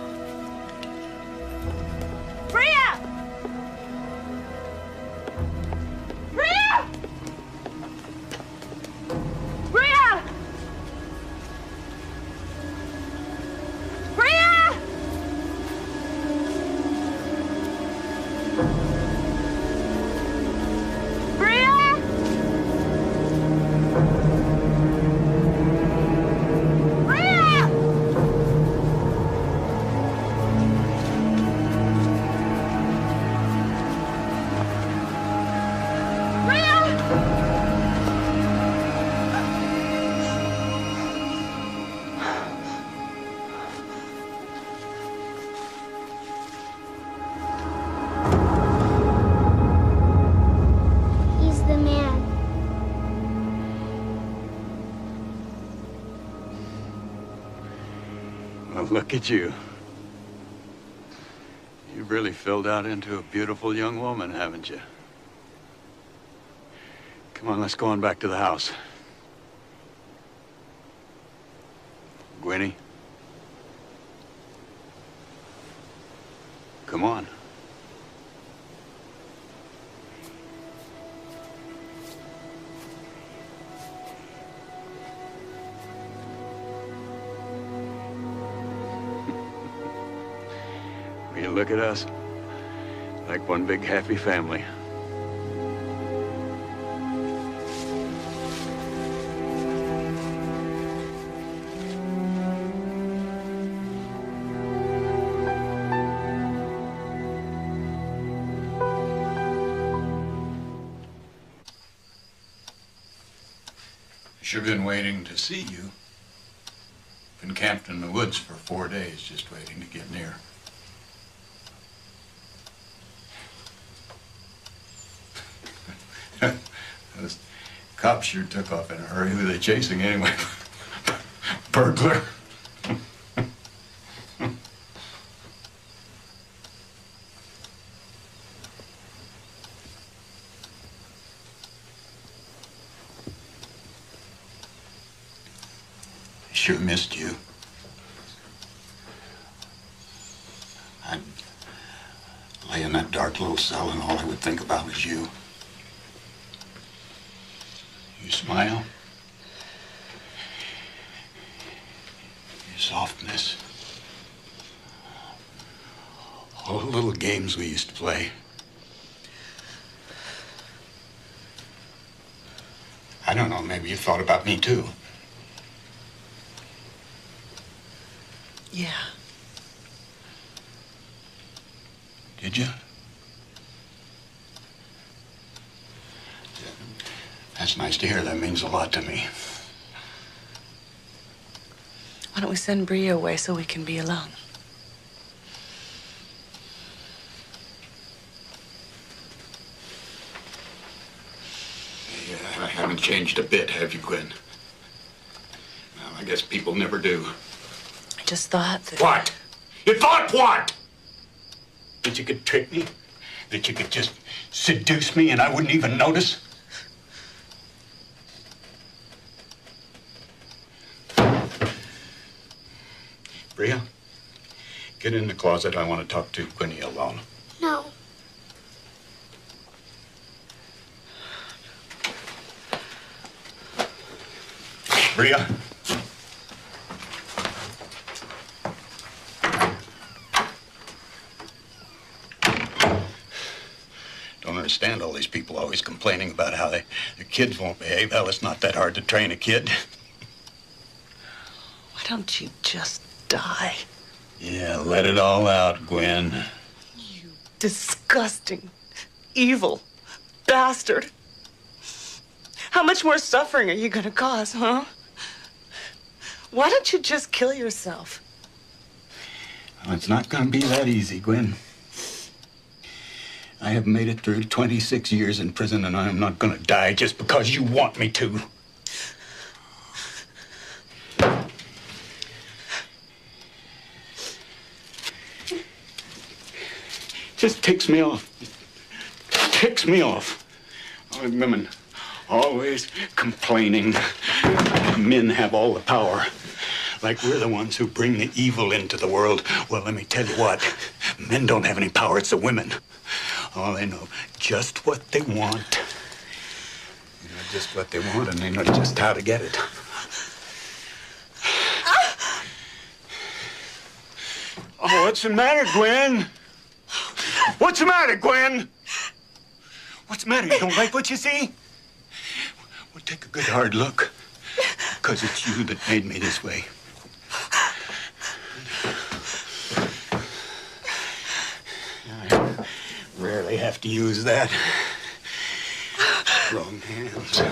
Speaker 1: Bria? Bria? Bria? Bria? Bria? Bria?
Speaker 15: He's the man.
Speaker 2: Well, look at you. You've really filled out into a beautiful young woman, haven't you? Come on, let's go on back to the house. Gwynnie? Come on. You look at us like one big happy family. Sure been waiting to see you. Been camped in the woods for 4 days, just waiting to get near. Those cops sure took off in a hurry. Who are they chasing anyway? Burglar. Sure missed you. I'd lay in that dark little cell and all I would think about was you. Your smile. Your softness. All the little games we used to play. I don't know, maybe you thought about me too.
Speaker 1: Yeah.
Speaker 2: Did you? That's nice to hear. That means a lot to me.
Speaker 1: Why don't we send Bria away so we can be alone?
Speaker 2: Yeah, I haven't changed a bit, have you, Gwen? Well, I guess people never do.
Speaker 1: I just thought that...
Speaker 2: What? You thought what? That you could trick me? That you could just seduce me and I wouldn't even notice? Bria, get in the closet. I want to talk to Quinny alone.
Speaker 15: No.
Speaker 2: Bria. Don't understand all these people always complaining about how their kids won't behave. Hell, it's not that hard to train a kid.
Speaker 1: Why don't you just die?
Speaker 2: Yeah, let it all out, Gwen.
Speaker 1: Disgusting, evil bastard. How much more suffering are you gonna cause, huh? Why don't you just kill yourself?
Speaker 2: Well, it's not gonna be that easy, Gwen. I have made it through 26 years in prison, and I'm not gonna die just because you want me to. Just ticks me off. Ticks me off. Oh, women always complaining. Men have all the power. Like we're the ones who bring the evil into the world. Well, let me tell you what. Men don't have any power. It's the women. Oh, they know just what they want. They know just what they want, and they know just how to get it. Oh, what's the matter, Gwen? What's the matter, Gwen? What's the matter? You don't like what you see? Well, take a good hard look. Because it's you that made me this way. I rarely have to use that. Strong hands.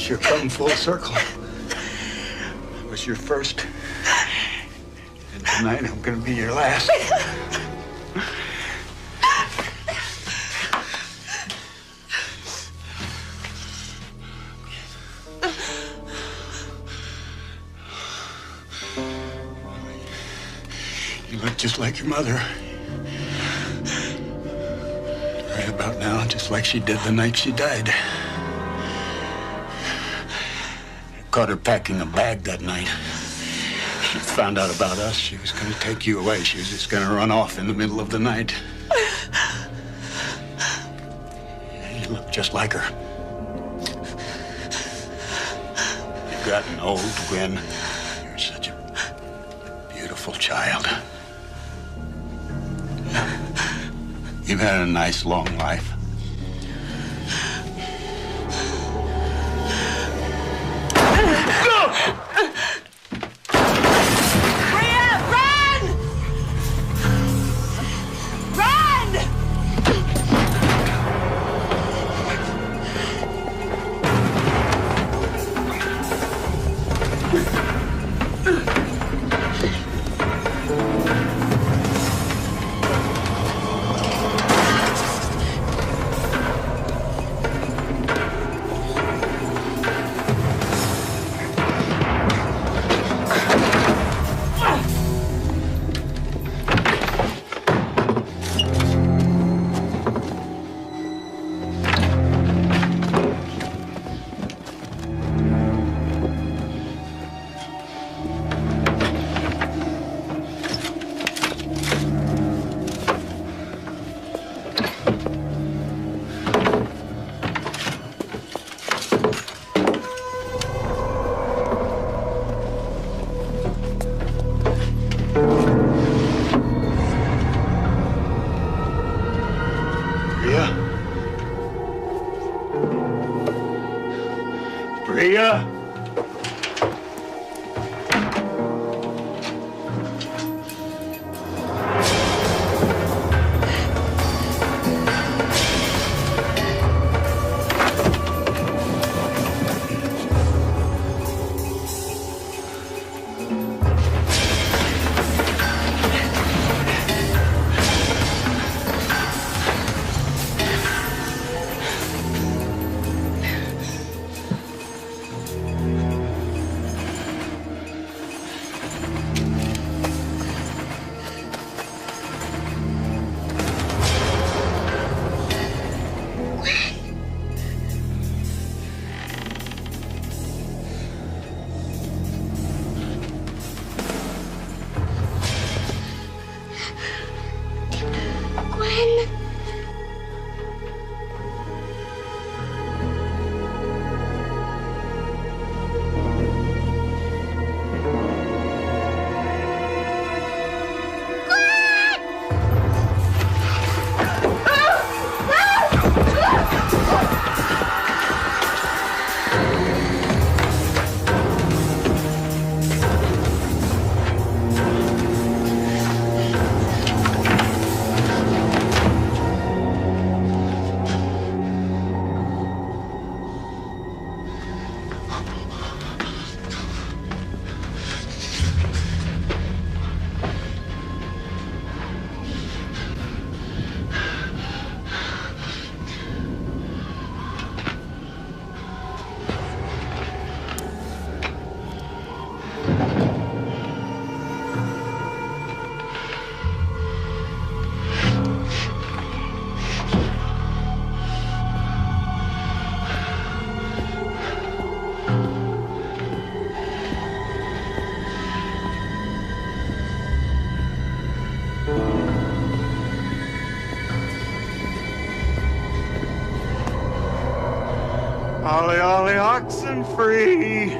Speaker 2: You're come full circle. It was your first, and tonight I'm gonna be your last. You look just like your mother. Right about now, just like she did the night she died. Caught her packing a bag that night. She found out about us. She was going to take you away. She was just going to run off in the middle of the night. You look just like her. You've gotten old, Gwen. You're such a beautiful child. You've had a nice, long life.
Speaker 3: Ollie, ollie, oxen free.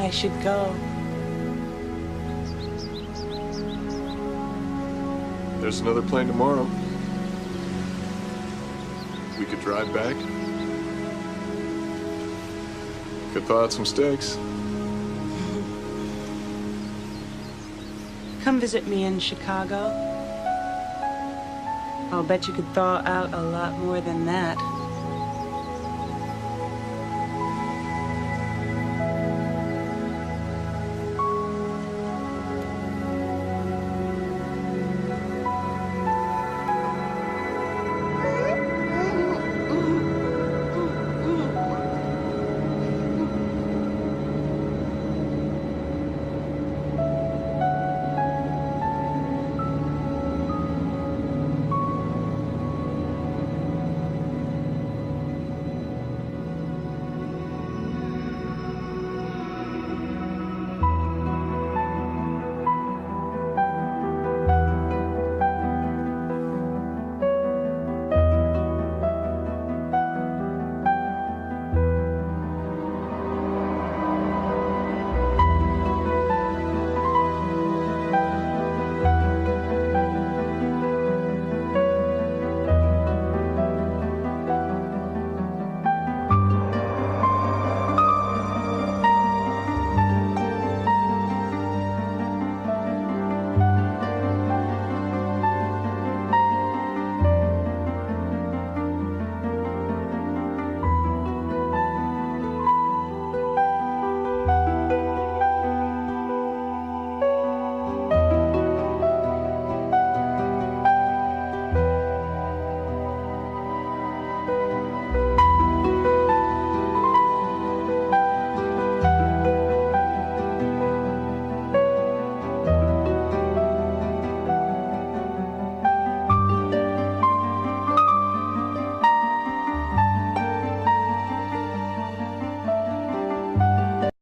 Speaker 1: I should go.
Speaker 19: There's another plane tomorrow. We could drive back. Could thaw out some steaks.
Speaker 1: Come visit me in Chicago. I'll bet you could thaw out a lot more than that.